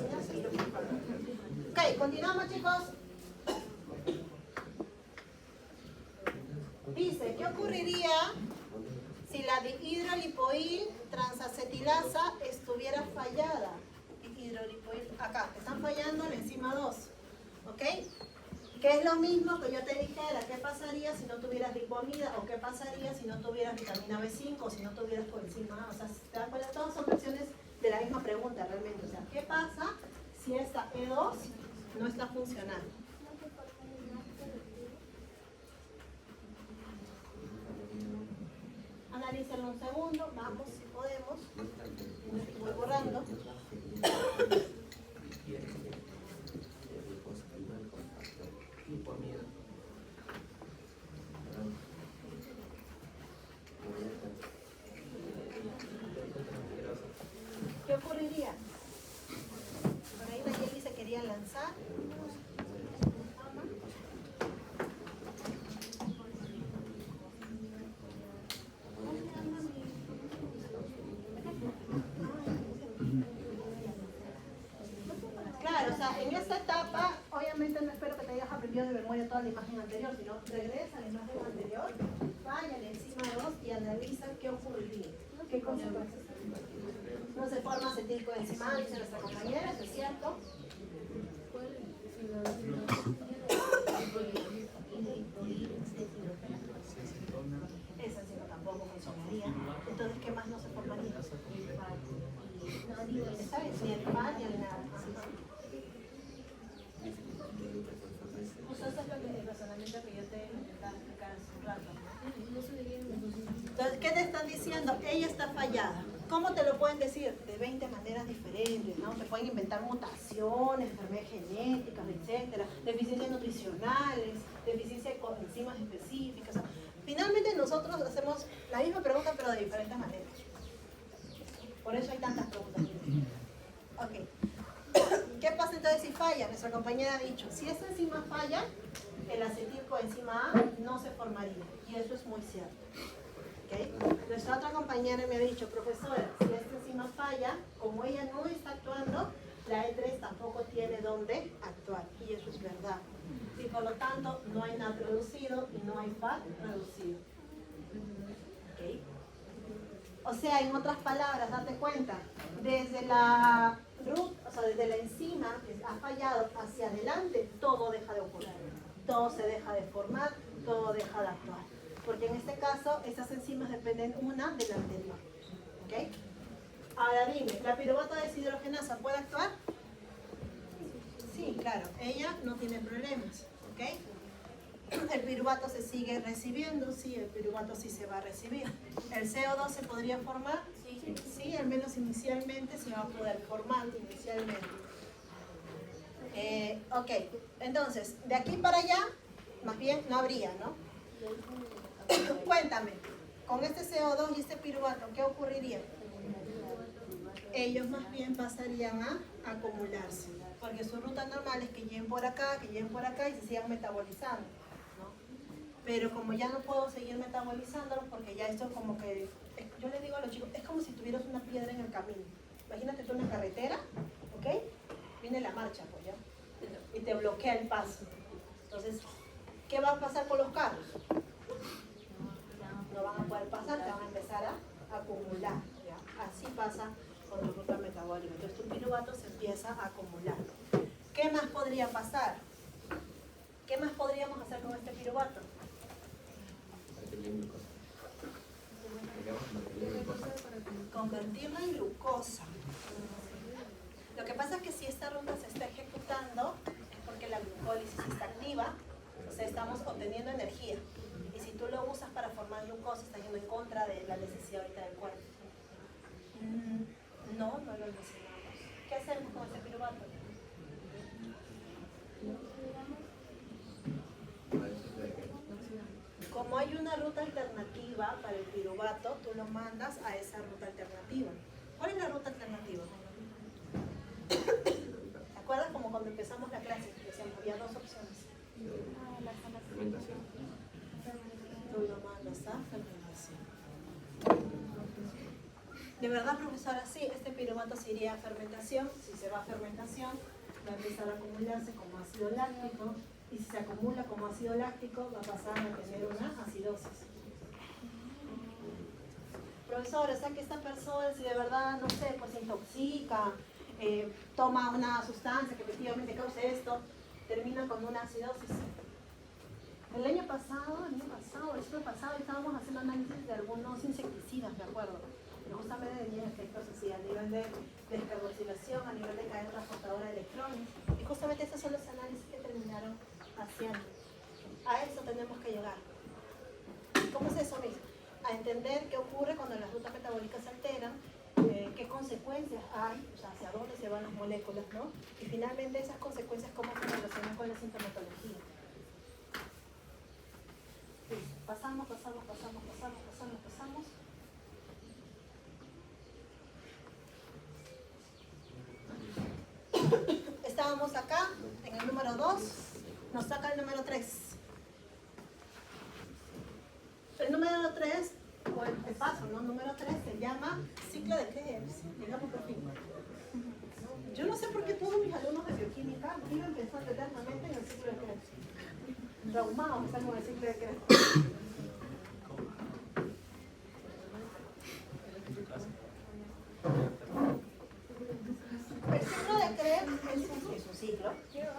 Ok, continuamos, chicos. Dice, ¿qué ocurriría si la dihidrolipoil transacetilasa estuviera fallada? Dihidrolipoil, acá, están fallando la enzima 2, ¿ok? Que es lo mismo que yo te dijera, ¿qué pasaría si no tuvieras ribomida? ¿O qué pasaría si no tuvieras vitamina B5? O si no tuvieras coenzima A. O sea, ¿te das cuenta? Todas son versiones de la misma pregunta realmente. O sea, ¿qué pasa si esta E2 no está funcionando? Analícenlo un segundo, vamos si podemos. Voy borrando. ¿Qué ocurriría? Por ahí Nayeli se quería lanzar. Claro, o sea, en esta etapa, obviamente no espero que te hayas aprendido de memoria toda la imagen anterior, sino regresa a la imagen anterior, vaya la enzima 2 y analiza qué ocurriría, qué consecuencias. No se forma acetilcoenzima A, dice nuestra compañera, ¿eso es cierto? Esa sí tampoco funcionaría. Entonces, ¿qué más no se formaría? ¿Está bien? Ni el pan ni el nada. Pues eso es el razonamiento que yo te intentaba explicar hace un rato. Entonces, ¿qué te están diciendo? Ella está fallada. ¿Cómo te lo pueden decir? De 20 maneras diferentes, ¿no? Se pueden inventar mutaciones, enfermedades genéticas, etcétera, deficiencias nutricionales, deficiencia de enzimas específicas. O sea, finalmente nosotros hacemos la misma pregunta pero de diferentes maneras. Por eso hay tantas preguntas. Ok. ¿Qué pasa entonces si falla? Nuestra compañera ha dicho, si esta enzima falla, el acetilcoenzima A no se formaría. Y eso es muy cierto. ¿Okay? Nuestra otra compañera me ha dicho, profesora, si esta enzima falla, como ella no está actuando, la E3 tampoco tiene dónde actuar. Y eso es verdad. Y por lo tanto, no hay NAD reducido y no hay FAT reducido. ¿Okay? O sea, en otras palabras, date cuenta, desde la o sea, desde la enzima que ha fallado hacia adelante, todo deja de ocurrir. Todo se deja de formar, todo deja de actuar. Porque en este caso, esas enzimas dependen una de la anterior. ¿Okay? Ahora dime, ¿la piruvato deshidrogenasa puede actuar? Sí, claro, ella no tiene problemas. ¿Okay? El piruvato se sigue recibiendo, sí, el piruvato sí se va a recibir. ¿El CO2 se podría formar? Sí, sí, al menos inicialmente se va a poder formar inicialmente. Ok, entonces, de aquí para allá, más bien no habría, ¿no? Cuéntame, con este CO2 y este piruvato, ¿qué ocurriría? Ellos más bien pasarían a acumularse, porque su ruta normal es que lleguen por acá y se sigan metabolizando, ¿no? Pero como ya no puedo seguir metabolizándolos, porque ya esto es como que, yo les digo a los chicos, es como si tuvieras una piedra en el camino. Imagínate tú una carretera, ¿ok? Viene la marcha, pues ya, y te bloquea el paso. Entonces, ¿qué va a pasar con los carros? No van a poder pasar, te van a empezar a acumular, ¿ya? Así pasa con la ruta metabólica. Entonces tu piruvato se empieza a acumular. ¿Qué más podría pasar? ¿Qué más podríamos hacer con este piruvato? Convertirlo en glucosa. Lo que pasa es que si esta ruta se está ejecutando, es porque la glucólisis está activa, o sea, estamos obteniendo energía. Y si tú lo usas para formar glucosa, está yendo en contra de la necesidad ahorita del cuerpo. No lo necesitamos. ¿Qué hacemos con este piruvato? hay una ruta alternativa para el piruvato, tú lo mandas a esa ruta alternativa. ¿Cuál es la ruta alternativa? ¿Te acuerdas como cuando empezamos la clase? Decíamos, había dos opciones. La fermentación. Tú lo mandas a fermentación. De verdad, profesora, sí, este piruvato se iría a fermentación. Si se va a fermentación, va a empezar a acumularse como ácido láctico. Y si se acumula como ácido láctico, va a pasar a tener una acidosis. Profesor, o sea que esta persona, si de verdad, no sé, pues se intoxica, toma una sustancia que efectivamente cause esto, termina con una acidosis. El año pasado, el siglo pasado, estábamos haciendo análisis de algunos insecticidas, me acuerdo. Pero justamente tenían efectos así, a nivel de descarboxilación, a nivel de cadena transportadora de electrones. Y justamente esos son los análisis que terminaron haciendo. A eso tenemos que llegar. ¿Cómo es eso mismo? A entender qué ocurre cuando las rutas metabólicas se alteran, qué consecuencias hay, o sea, hacia dónde se van las moléculas, ¿no? Y finalmente esas consecuencias, cómo se relacionan con la sintomatología. Sí, pasamos. Estábamos acá, en el número 2, nos saca el número 3. El número 3, o el paso, ¿no? Número 3 se llama ciclo de Krebs. Llegamos por fin. Yo no sé por qué todos mis alumnos de bioquímica viven pensando eternamente en el ciclo de Krebs. Traumados están con el ciclo de Krebs. El ciclo de Krebs es un ciclo,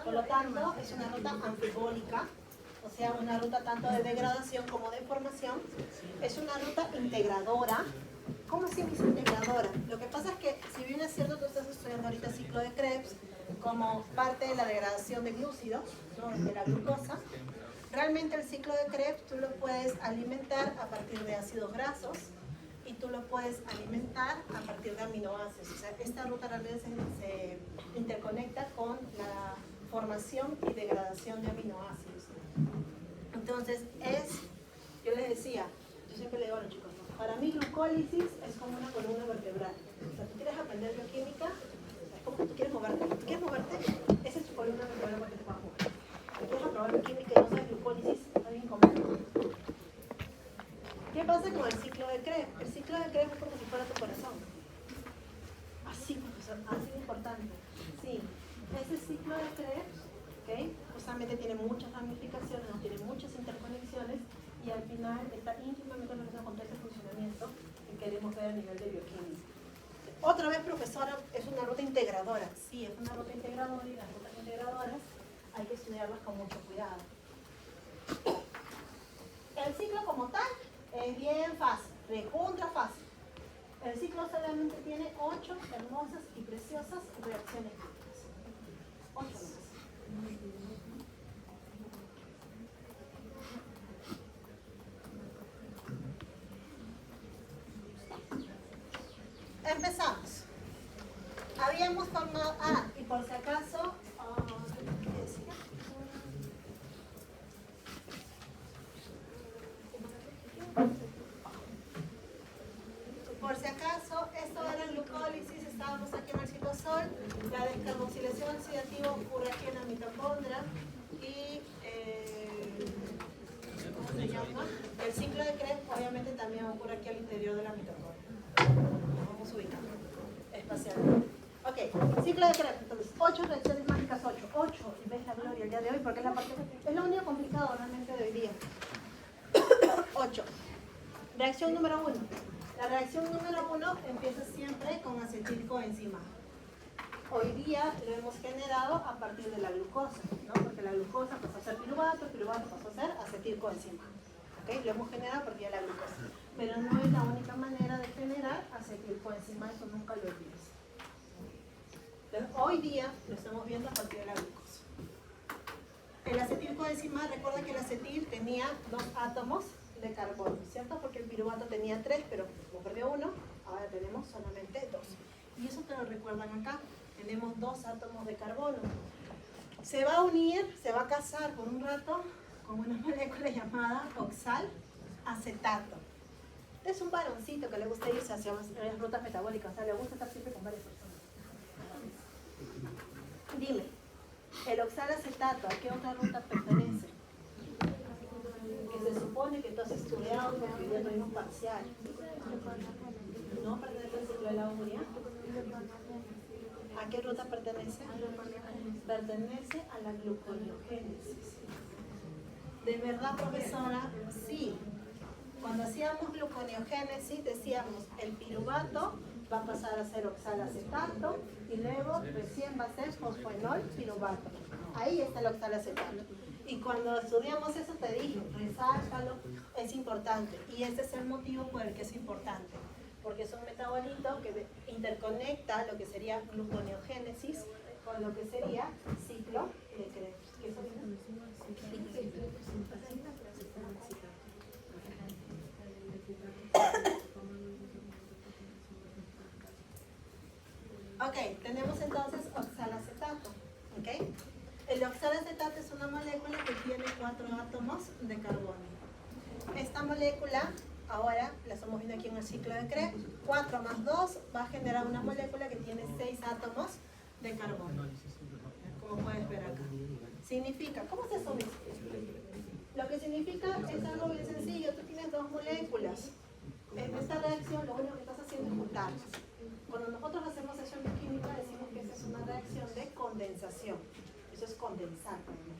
por lo tanto es una ruta anfibólica, o sea, una ruta tanto de degradación como de formación. Es una ruta integradora. ¿Cómo así que es integradora? Lo que pasa es que, si bien es cierto, tú estás estudiando ahorita ciclo de Krebs como parte de la degradación de glúcidos, ¿no? De la glucosa, realmente el ciclo de Krebs tú lo puedes alimentar a partir de ácidos grasos y tú lo puedes alimentar a partir de aminoácidos. O sea, esta ruta realmente se interconecta con la formación y degradación de aminoácidos. Entonces, yo les decía, yo siempre le digo a los chicos, ¿no? Para mí glucólisis es como una columna vertebral. O sea, tú quieres aprender bioquímica, es como tú quieres moverte. ¿Tú quieres moverte? Esa es tu columna vertebral para que te puedas mover. Si quieres aprobar bioquímica y no sabes glucólisis, está bien conmigo. ¿Qué pasa con el ciclo de Krebs? El ciclo de Krebs es como si fuera tu corazón. Así, profesor, así de importante. Sí, ese ciclo de Krebs, ¿okay? Justamente tiene muchas ramificaciones, ¿no? Tiene muchas interconexiones y al final está íntimamente relacionado con todo ese funcionamiento que queremos ver a nivel de bioquímica. Otra vez, profesora, es una ruta integradora. Sí, es una ruta integradora y las rutas integradoras hay que estudiarlas con mucho cuidado. El ciclo como tal es bien fácil, recontra fácil. El ciclo solamente tiene 8 hermosas y preciosas reacciones químicas. 8 nomás. Empezamos. Habíamos formado, y por si acaso, ¿qué decía? Por si acaso, esto era glucólisis, estábamos aquí en el citosol, la descarboxilación oxidativa ocurre aquí en la mitocondria y ¿cómo se llama? El ciclo de Krebs obviamente también ocurre aquí al interior de la mitocondria. Vamos ubicando espacialmente. Ok, ciclo de Krebs, entonces 8 reacciones mágicas, 8, y ves la gloria el día de hoy porque es lo único complicado realmente de hoy día. 8. Reacción número 1. La reacción número 1 empieza siempre con acetilcoenzima. Hoy día lo hemos generado a partir de la glucosa, ¿no? Porque la glucosa pasó a ser piruvato, el piruvato pasó a ser acetilcoenzima. ¿Okay? Lo hemos generado a partir de la glucosa. Pero no es la única manera de generar acetilcoenzima, eso nunca lo olvides. Entonces, hoy día lo estamos viendo a partir de la glucosa. El acetilcoenzima, recuerda que el acetil tenía 2 átomos de carbono, ¿cierto? Porque el piruvato tenía 3, pero como perdió 1, ahora tenemos solamente 2. Y eso te lo recuerdan acá, tenemos 2 átomos de carbono. Se va a unir, se va a casar por un rato con una molécula llamada oxal, acetato. Es un varoncito que le gusta irse hacia las rutas metabólicas, o sea, le gusta estar siempre con varias personas. Dime, el oxalacetato, ¿a qué otra ruta pertenece? Que se supone que tú has estudiado porque hoy día tuvimos parcial. ¿No pertenece al ciclo de la urea? ¿A qué ruta pertenece? Pertenece a la gluconeogénesis. ¿De verdad, profesora? Sí. Cuando hacíamos gluconeogénesis decíamos el piruvato va a pasar a ser oxalacetato y luego recién va a ser fosfoenol piruvato. Ahí está el oxalacetato. Y cuando estudiamos eso te dije, resáltalo, es importante. Y ese es el motivo por el que es importante. Porque es un metabolito que interconecta lo que sería gluconeogénesis con lo que sería ciclo de Krebs. ¿Qué Ok, tenemos entonces oxalacetato. ¿Okay? El oxalacetato es una molécula que tiene 4 átomos de carbono. Esta molécula, ahora la estamos viendo aquí en el ciclo de Krebs, 4 más 2 va a generar una molécula que tiene 6 átomos de carbono. Como puedes ver acá. Significa, ¿cómo se asume? Lo que significa es algo bien sencillo. Tú tienes 2 moléculas. En esta reacción lo único que estás haciendo es juntarlas. Cuando nosotros hacemos acción química decimos que esa es una reacción de condensación. Eso es condensar,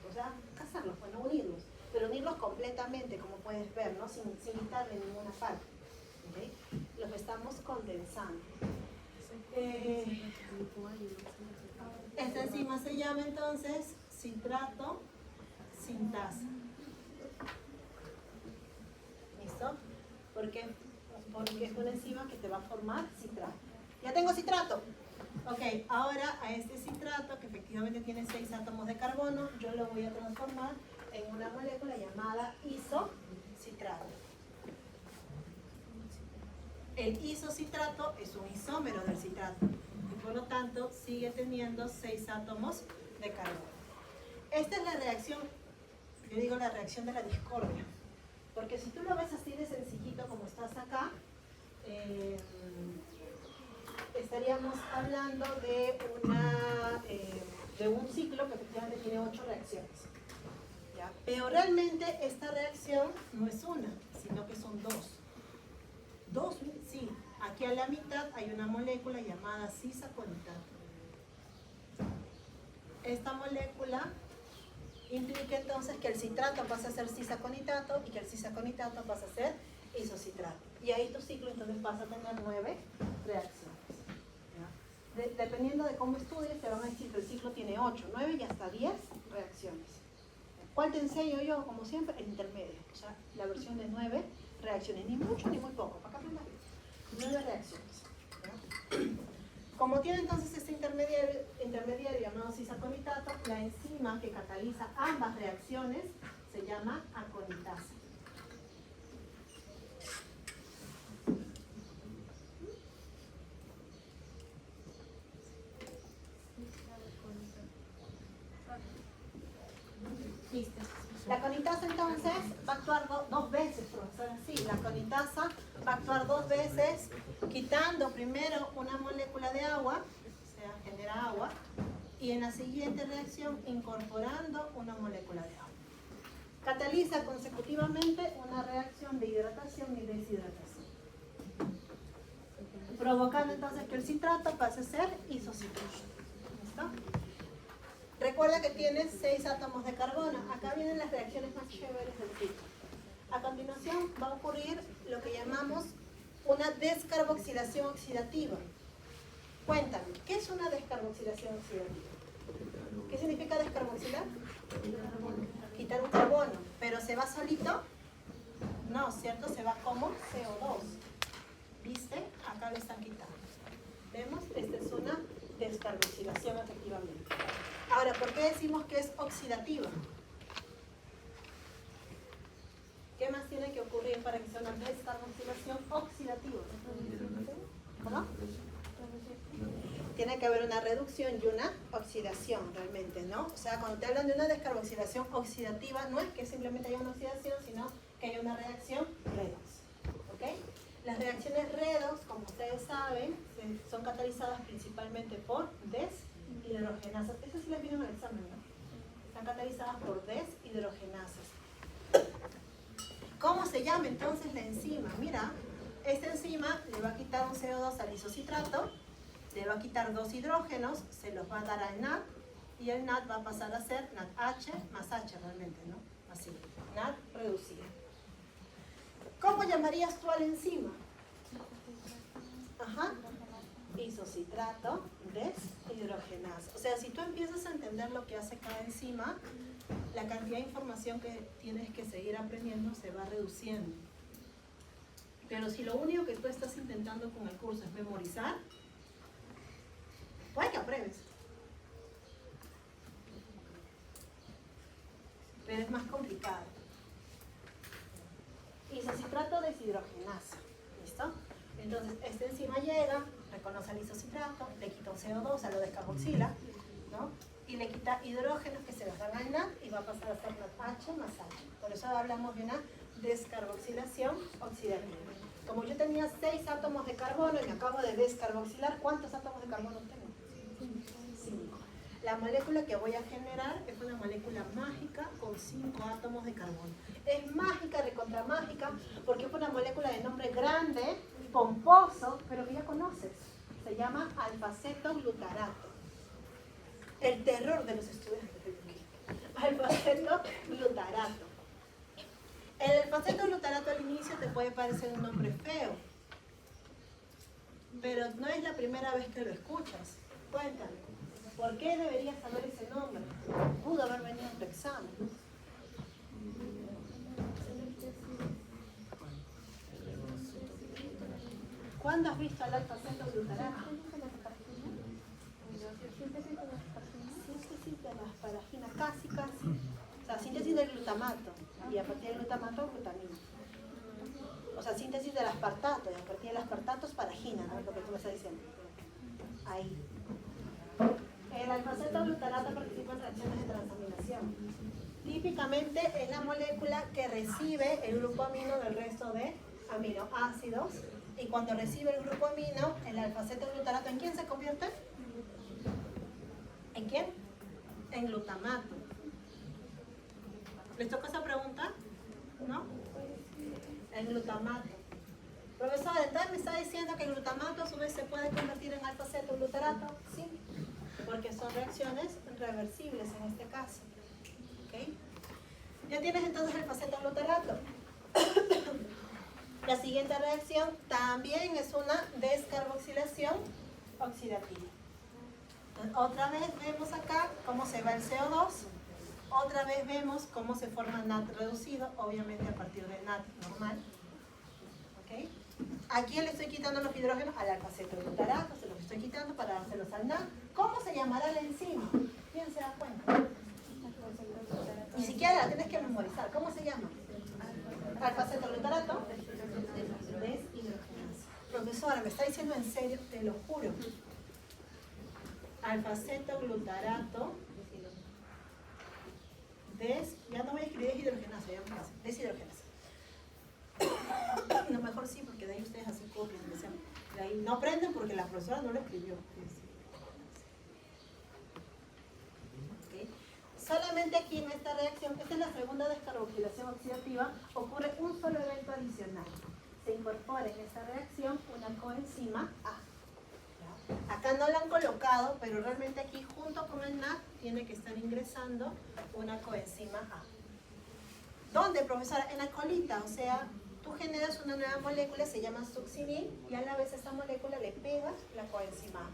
o sea, casarlos, bueno, unirlos, pero unirlos completamente, como puedes ver, ¿no? sin quitarle ninguna parte. ¿Okay? Los estamos condensando. Esta enzima se llama entonces citrato sintasa. ¿Listo? ¿Por qué? Porque es una enzima que te va a formar citrato. Ya tengo citrato. Ok, ahora a este citrato, que efectivamente tiene 6 átomos de carbono, yo lo voy a transformar en una molécula llamada isocitrato. El isocitrato es un isómero del citrato y por lo tanto sigue teniendo 6 átomos de carbono. Esta es la reacción, yo digo la reacción de la discordia, porque si tú lo ves así de sencillito como estás acá, estaríamos hablando de un ciclo que efectivamente tiene 8 reacciones. ¿Ya? Pero realmente esta reacción no es una, sino que son 2. 2, sí. Aquí a la mitad hay una molécula llamada cisaconitato. Esta molécula implica entonces que el citrato pasa a ser cisaconitato y que el cisaconitato pasa a ser isocitrato. Y ahí tu ciclo entonces vas a tener 9 reacciones. Dependiendo de cómo estudies, te van a decir que el ciclo tiene 8, 9 y hasta 10 reacciones. ¿Cuál te enseño yo? Como siempre, el intermedio. O sea, la versión de 9 reacciones. Ni mucho ni muy poco. Para que aprendas bien. 9 reacciones. ¿Ya? Como tiene entonces este intermediario llamado cisaconitato, la enzima que cataliza ambas reacciones se llama aconitasa. Listo. La aconitasa entonces va a actuar 2 veces, profesora. Sí, la aconitasa va a actuar 2 veces, quitando primero una molécula de agua, o sea, genera agua, y en la siguiente reacción incorporando una molécula de agua. Cataliza consecutivamente una reacción de hidratación y deshidratación, provocando entonces que el citrato pase a ser isocitrato. ¿Listo? Recuerda que tiene 6 átomos de carbono. Acá vienen las reacciones más chéveres del ciclo. A continuación va a ocurrir lo que llamamos una descarboxilación oxidativa. Cuéntame, ¿qué es una descarboxilación oxidativa? ¿Qué significa descarboxilar? Quitar un carbono. ¿Pero se va solito? No, ¿cierto? Se va como CO2. ¿Viste? Acá lo están quitando. ¿Vemos? Esta es una descarboxilación efectivamente. Ahora, ¿por qué decimos que es oxidativa? ¿Qué más tiene que ocurrir para que sea una descarboxilación oxidativa? ¿Cómo? Tiene que haber una reducción y una oxidación realmente, ¿no? O sea, cuando te hablan de una descarboxilación oxidativa, no es que simplemente haya una oxidación, sino que haya una reacción ¿Ok? Las reacciones redox, como ustedes saben, son catalizadas principalmente por deshidrogenasas. Eso sí les vieron en el examen, ¿no? Están catalizadas por deshidrogenasas. ¿Cómo se llama entonces la enzima? Mira, esta enzima le va a quitar un CO2 al isocitrato, le va a quitar 2 hidrógenos, se los va a dar al NAD, y el NAD va a pasar a ser NADH más H realmente, ¿no? Así, NAD reducido. ¿Cómo llamarías tú a la enzima? Ajá. Isocitrato deshidrogenasa. O sea, si tú empiezas a entender lo que hace cada enzima, la cantidad de información que tienes que seguir aprendiendo se va reduciendo. Pero si lo único que tú estás intentando con el curso es memorizar, puede que aprendes. Pero es más complicado. Isocitrato deshidrogenasa. ¿Listo? Entonces, esta enzima llega, reconoce el isocitrato, le quita un CO2, o sea, lo descarboxila, ¿no? Y le quita hidrógenos que se los dan al NAD y va a pasar a ser NADH más H. Por eso hablamos de una descarboxilación oxidativa. Como yo tenía 6 átomos de carbono y me acabo de descarboxilar, ¿cuántos átomos de carbono tengo? 5. La molécula que voy a generar es una molécula mágica con 5 átomos de carbono. Es mágica, recontra mágica, porque es una molécula de nombre grande, pomposo, pero que ya conoces. Se llama alfa-cetoglutarato. El terror de los estudiantes de química. Alfa-cetoglutarato. El alfa-cetoglutarato al inicio te puede parecer un nombre feo, pero no es la primera vez que lo escuchas. Cuéntame, ¿por qué deberías saber ese nombre? Pudo haber venido en tu examen. ¿Cuándo has visto al alfa-cetoglutarato? Síntesis de las paraginas, casi. O sea, síntesis del glutamato y a partir del glutamato, glutamina. O sea, síntesis del aspartato y a partir del aspartato es paragina, ¿no? Lo que tú me estás diciendo. Ahí. El alfa-cetoglutarato participa en reacciones de transaminación. Típicamente es la molécula que recibe el grupo amino del resto de aminoácidos. Y cuando recibe el grupo amino, el alfa-cetoglutarato, ¿en quién se convierte? ¿En quién? En glutamato. ¿Les toca esa pregunta? ¿No? En glutamato. Profesor, entonces me está diciendo que el glutamato a su vez se puede convertir en alfa-cetoglutarato. Sí, porque son reacciones reversibles en este caso. ¿Okay? Ya tienes entonces el alfa-cetoglutarato. La siguiente reacción también es una descarboxilación oxidativa. Entonces, otra vez vemos acá cómo se va el CO2. Otra vez vemos cómo se forma NAD reducido, obviamente a partir de NAD normal. ¿Okay? Aquí le estoy quitando los hidrógenos al alfa-cetoglutarato, se los estoy quitando para dárselos al NAD. ¿Cómo se llamará la enzima? ¿Quién se da cuenta? Ni siquiera la tienes que memorizar. ¿Cómo se llama? Alfa-cetoglutarato deshidrogenasa. Profesora, ¿me está diciendo en serio? Te lo juro. Alfa-cetoglutarato ya no voy a escribir deshidrogenasa, ya me pasa. Deshidrogenasa. No, mejor sí, porque de ahí ustedes hacen copias. De ahí no aprenden porque la profesora no lo escribió. ¿Okay? Solamente aquí en esta reacción, esta es la segunda descarboxilación oxidativa, ocurre un solo evento adicional. Se incorpora en esta reacción una coenzima A. Acá no la han colocado, pero realmente aquí junto con el NAD tiene que estar ingresando una coenzima A. ¿Dónde, profesora? En la colita, o sea, tú generas una nueva molécula, se llama succinil, y a la vez a esta molécula le pegas la coenzima A.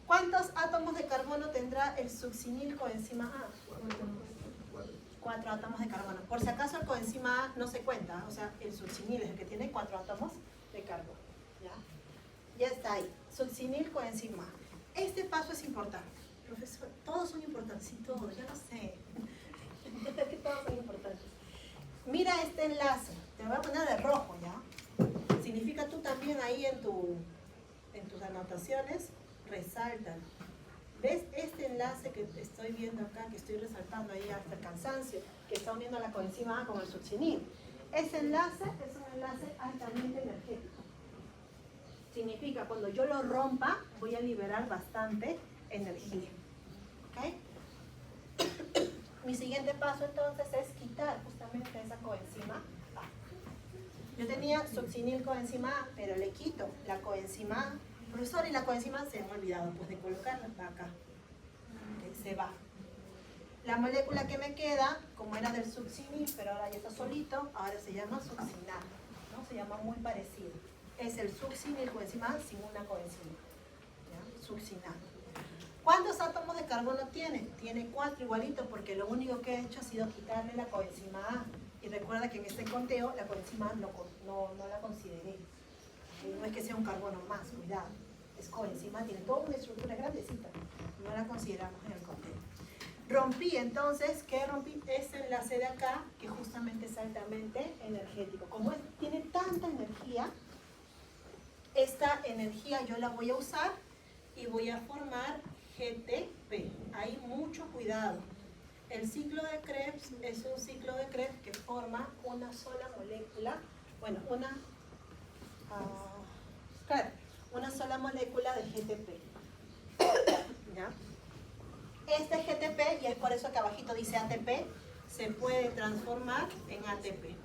¿Cuántos átomos de carbono tendrá el succinil coenzima A? 4 átomos de carbono. Por si acaso el coenzima A no se cuenta, o sea, el succinil es el que tiene 4 átomos de carbono. ¿Ya? Ya está ahí, succinil coenzima A. Este paso es importante. Profesor, todos son importantes, sí, todos, ya lo sé. Que todos son importantes. Mira este enlace, te voy a poner de rojo, ¿ya? Significa tú también ahí en tus anotaciones, resáltalo. ¿Ves este enlace que estoy viendo acá, que estoy resaltando ahí hasta el cansancio, que está uniendo la coenzima A con el succinil? Ese enlace es un enlace altamente energético. Significa, cuando yo lo rompa, voy a liberar bastante energía. ¿Ok? Mi siguiente paso entonces es quitar justamente esa coenzima A. Yo tenía succinilcoenzima A, pero le quito la coenzima A. Profesor, y la coenzima A se me ha olvidado pues de colocarla acá. Okay, se va. La molécula que me queda, como era del succinil, pero ahora ya está solito, ahora se llama succinato, ¿no? Se llama muy parecido. Es el succinilcoenzima A sin una coenzima. ¿Ya? Succinato. ¿Cuántos átomos de carbono tiene? Tiene 4 igualitos, porque lo único que he hecho ha sido quitarle la coenzima A. Y recuerda que en este conteo la coenzima A no la consideré. No es que sea un carbono más, cuidado. Es coenzima, tiene toda una estructura grandecita. No la consideramos en el conteo. Rompí entonces, ¿qué rompí? Este enlace de acá, que justamente es altamente energético. Como tiene tanta energía, esta energía yo la voy a usar y voy a formar GTP. Ahí mucho cuidado. El ciclo de Krebs es un ciclo de Krebs que forma una sola molécula, bueno, una sola molécula de GTP. ¿Ya? Este GTP, y es por eso que abajito dice ATP, se puede transformar en ATP.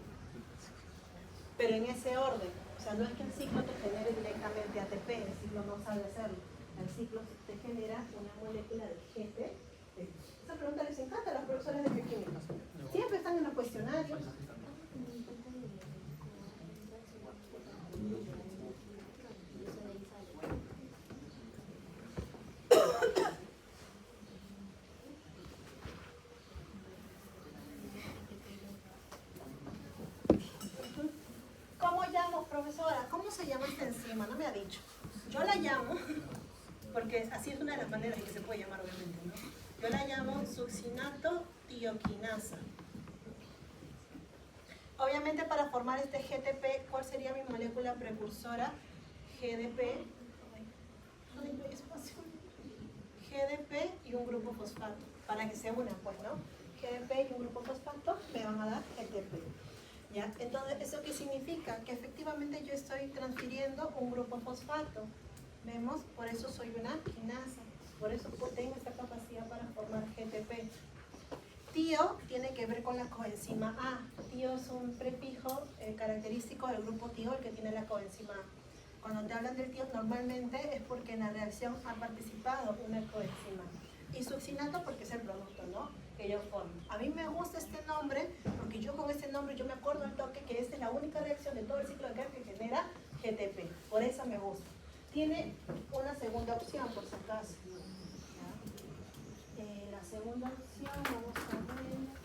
Pero en ese orden. O sea, no es que el ciclo te genere directamente ATP, el ciclo no sabe hacerlo. El ciclo te genera una molécula de GTP. Esa pregunta les encanta a los profesores de bioquímica. Siempre están en los cuestionarios. ¿Cómo llamo, profesora? ¿Cómo se llama esta enzima? No me ha dicho. Yo la llamo, porque así es una de las maneras en que se puede llamar, obviamente, ¿no? Yo la llamo succinato tioquinasa. Obviamente, para formar este GTP, ¿cuál sería mi molécula precursora? GDP. GDP y un grupo fosfato, para que se unan, pues, ¿no? GDP y un grupo fosfato me van a dar GTP. ¿Ya? Entonces, ¿eso qué significa? Que efectivamente yo estoy transfiriendo un grupo fosfato. ¿Vemos? Por eso soy una quinasa. Por eso tengo esta capacidad para formar GTP. Tío tiene que ver con la coenzima A. Tío es un prefijo característico del grupo tío, el que tiene la coenzima A. Cuando te hablan del tío, normalmente es porque en la reacción ha participado una coenzima. Y succinato porque es el producto, ¿no?, que yo formo. A mí me gusta este nombre porque yo con este nombre yo me acuerdo al toque que esta es la única reacción de todo el ciclo de Krebs que genera GTP. Por eso me gusta. Tiene una segunda opción, por si acaso. La segunda opción, vamos a ver.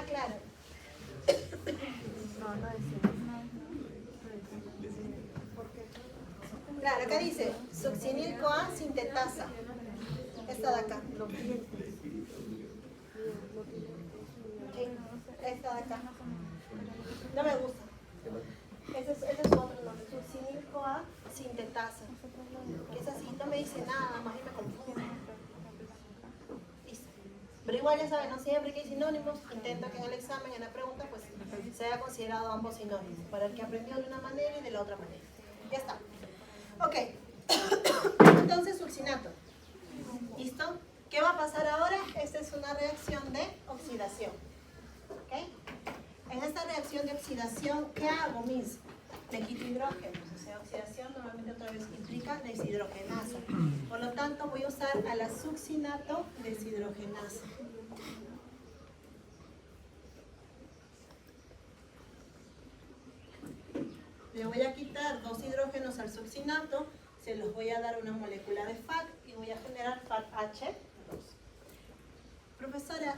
Claro. Claro, acá dice succinil-CoA sintetasa. Esta de acá. Esta de acá. No me gusta. Ese es otro nombre. Succinil-CoA sintetasa. Que es así, no me dice nada más y me confunde. Pero igual ya saben, no siempre que hay sinónimos, intento que en el examen, en la pregunta, pues se haya considerado ambos sinónimos, para el que aprendió de una manera y de la otra manera. Ya está. Ok. Entonces, succinato. ¿Listo? ¿Qué va a pasar ahora? Esta es una reacción de oxidación. ¿Ok? En esta reacción de oxidación, ¿qué hago, mis? Le quito hidrógenos. O sea, oxidación normalmente otra vez implica deshidrogenasa. Por lo tanto, voy a usar a la succinato deshidrogenasa. voy a quitar 2 hidrógenos al succinato, se los voy a dar una molécula de FAC y voy a generar FACH2. Profesora,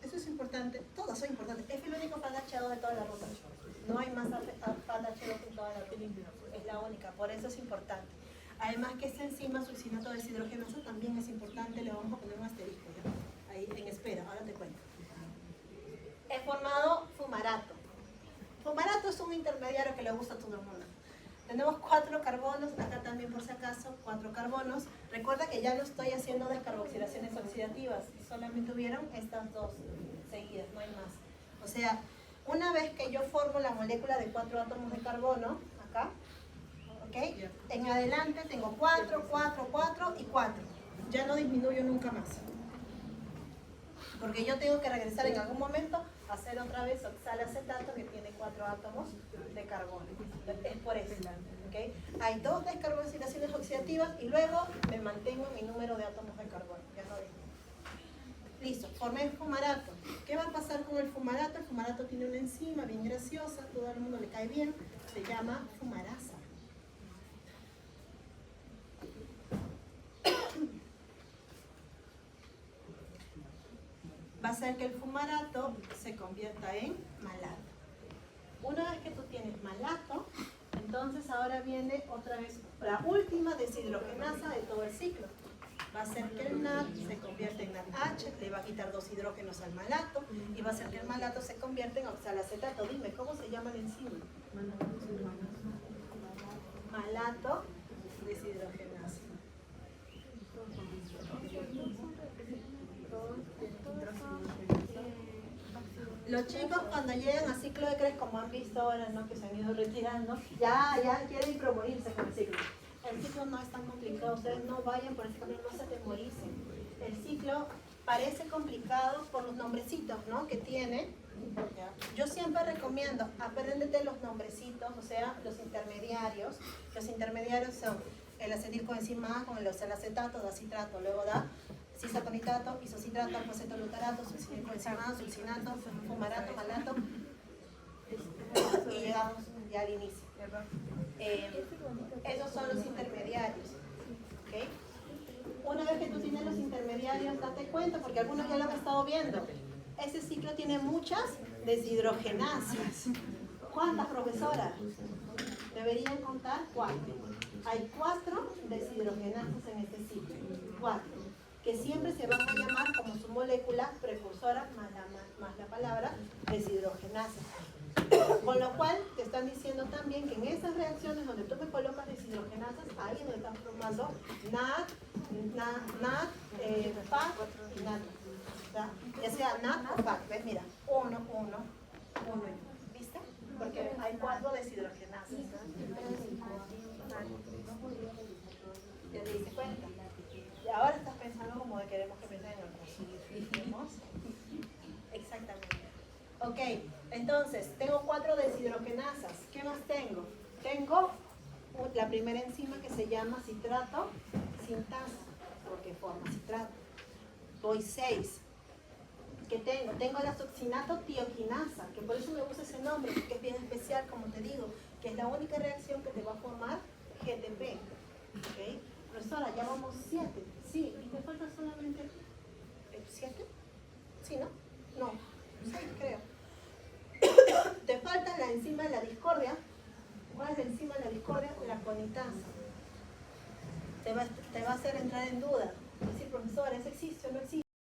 eso es importante, todos son importantes. Es el único FACH2 de toda la ruta. No hay más FACH2 en toda la ruta. Es la única, por eso es importante. Además que esta enzima succinato deshidrogenasa también es importante, le vamos a poner un asterisco ya. Ahí en espera, ahora te cuento. He formado fumarato. Fumarato es un intermediario que le gusta a todo el mundo. Tenemos 4 carbonos, acá también por si acaso, 4 carbonos. Recuerda que ya no estoy haciendo descarboxilaciones oxidativas, solamente hubieron estas 2 seguidas, no hay más. O sea, una vez que yo formo la molécula de 4 átomos de carbono, acá, ¿ok? En adelante tengo 4, 4, 4 y 4. Ya no disminuyo nunca más. Porque yo tengo que regresar en algún momento a hacer otra vez oxalacetato que tiene 4 átomos de carbono. Es por eso. ¿Okay? Hay 2 descarboxilaciones oxidativas y luego me mantengo en mi número de átomos de carbono. Ya no disminuyo. Listo, formé el fumarato. ¿Qué va a pasar con el fumarato? El fumarato tiene una enzima bien graciosa, todo el mundo le cae bien, se llama fumarasa. Va a hacer que el fumarato se convierta en malato. Una vez que tú tienes malato, entonces ahora viene otra vez la última deshidrogenasa de todo el ciclo. Va a hacer que el NAD se convierta en NADH, le va a quitar 2 hidrógenos al malato y va a hacer que el malato se convierta en oxalacetato. Dime, ¿cómo se llama la enzima? Malato deshidrogenasa. Los chicos cuando llegan a ciclo de Krebs, como han visto ahora, ¿no? Que se han ido retirando, ya quieren promoverse con el ciclo. El ciclo no es tan complicado, ustedes no vayan por ese camino, no se atemoricen. El ciclo parece complicado por los nombrecitos, ¿no? Que tiene. Yo siempre recomiendo, apréndete los nombrecitos, o sea, los intermediarios. Los intermediarios son el acetilcoenzima A con el oxalacetato, da citrato, luego da cisaconitato, isocitrato, alfa-acetolutarato, acetilcoenzima A, succinato, fumarato, malato, y llegamos ya al inicio. Esos son los intermediarios. ¿Okay? Una vez que tú tienes los intermediarios, date cuenta, porque algunos ya lo han estado viendo. Ese ciclo tiene muchas deshidrogenasas. ¿Cuántas, profesora? Deberían contar 4. Hay 4 deshidrogenasas en este ciclo. 4. Que siempre se van a llamar como su molécula precursora más la palabra deshidrogenasa. Con lo cual te están diciendo también que en esas reacciones donde tú me colocas deshidrogenasas, ahí es donde están formando NAD, FAC y NAD. Ya sea NAD o FAC, ¿ves? Mira, 1, 1, 1, ¿viste? Porque hay 4 deshidrogenasas. ¿Ya te diste cuenta? Y ahora estás pensando como de queremos que piensen en el curso. Exactamente. Ok, entonces, tengo 4 deshidrogenasas. ¿Qué más tengo? Tengo la primera enzima que se llama citrato sintasa, porque forma citrato. Voy 6. ¿Qué tengo? Tengo la succinato tioquinasa, que por eso me gusta ese nombre, porque es bien especial, como te digo, que es la única reacción que te va a formar GTP. ¿Okay? Profesora, ya vamos 7. Sí, y me falta solamente 7. ¿Sí, no? No, 6 creo. Te falta la enzima de la discordia. ¿Cuál es la enzima de la discordia? La conitasa. Te va a hacer entrar en duda. Decir, profesora, ¿eso existe o no existe?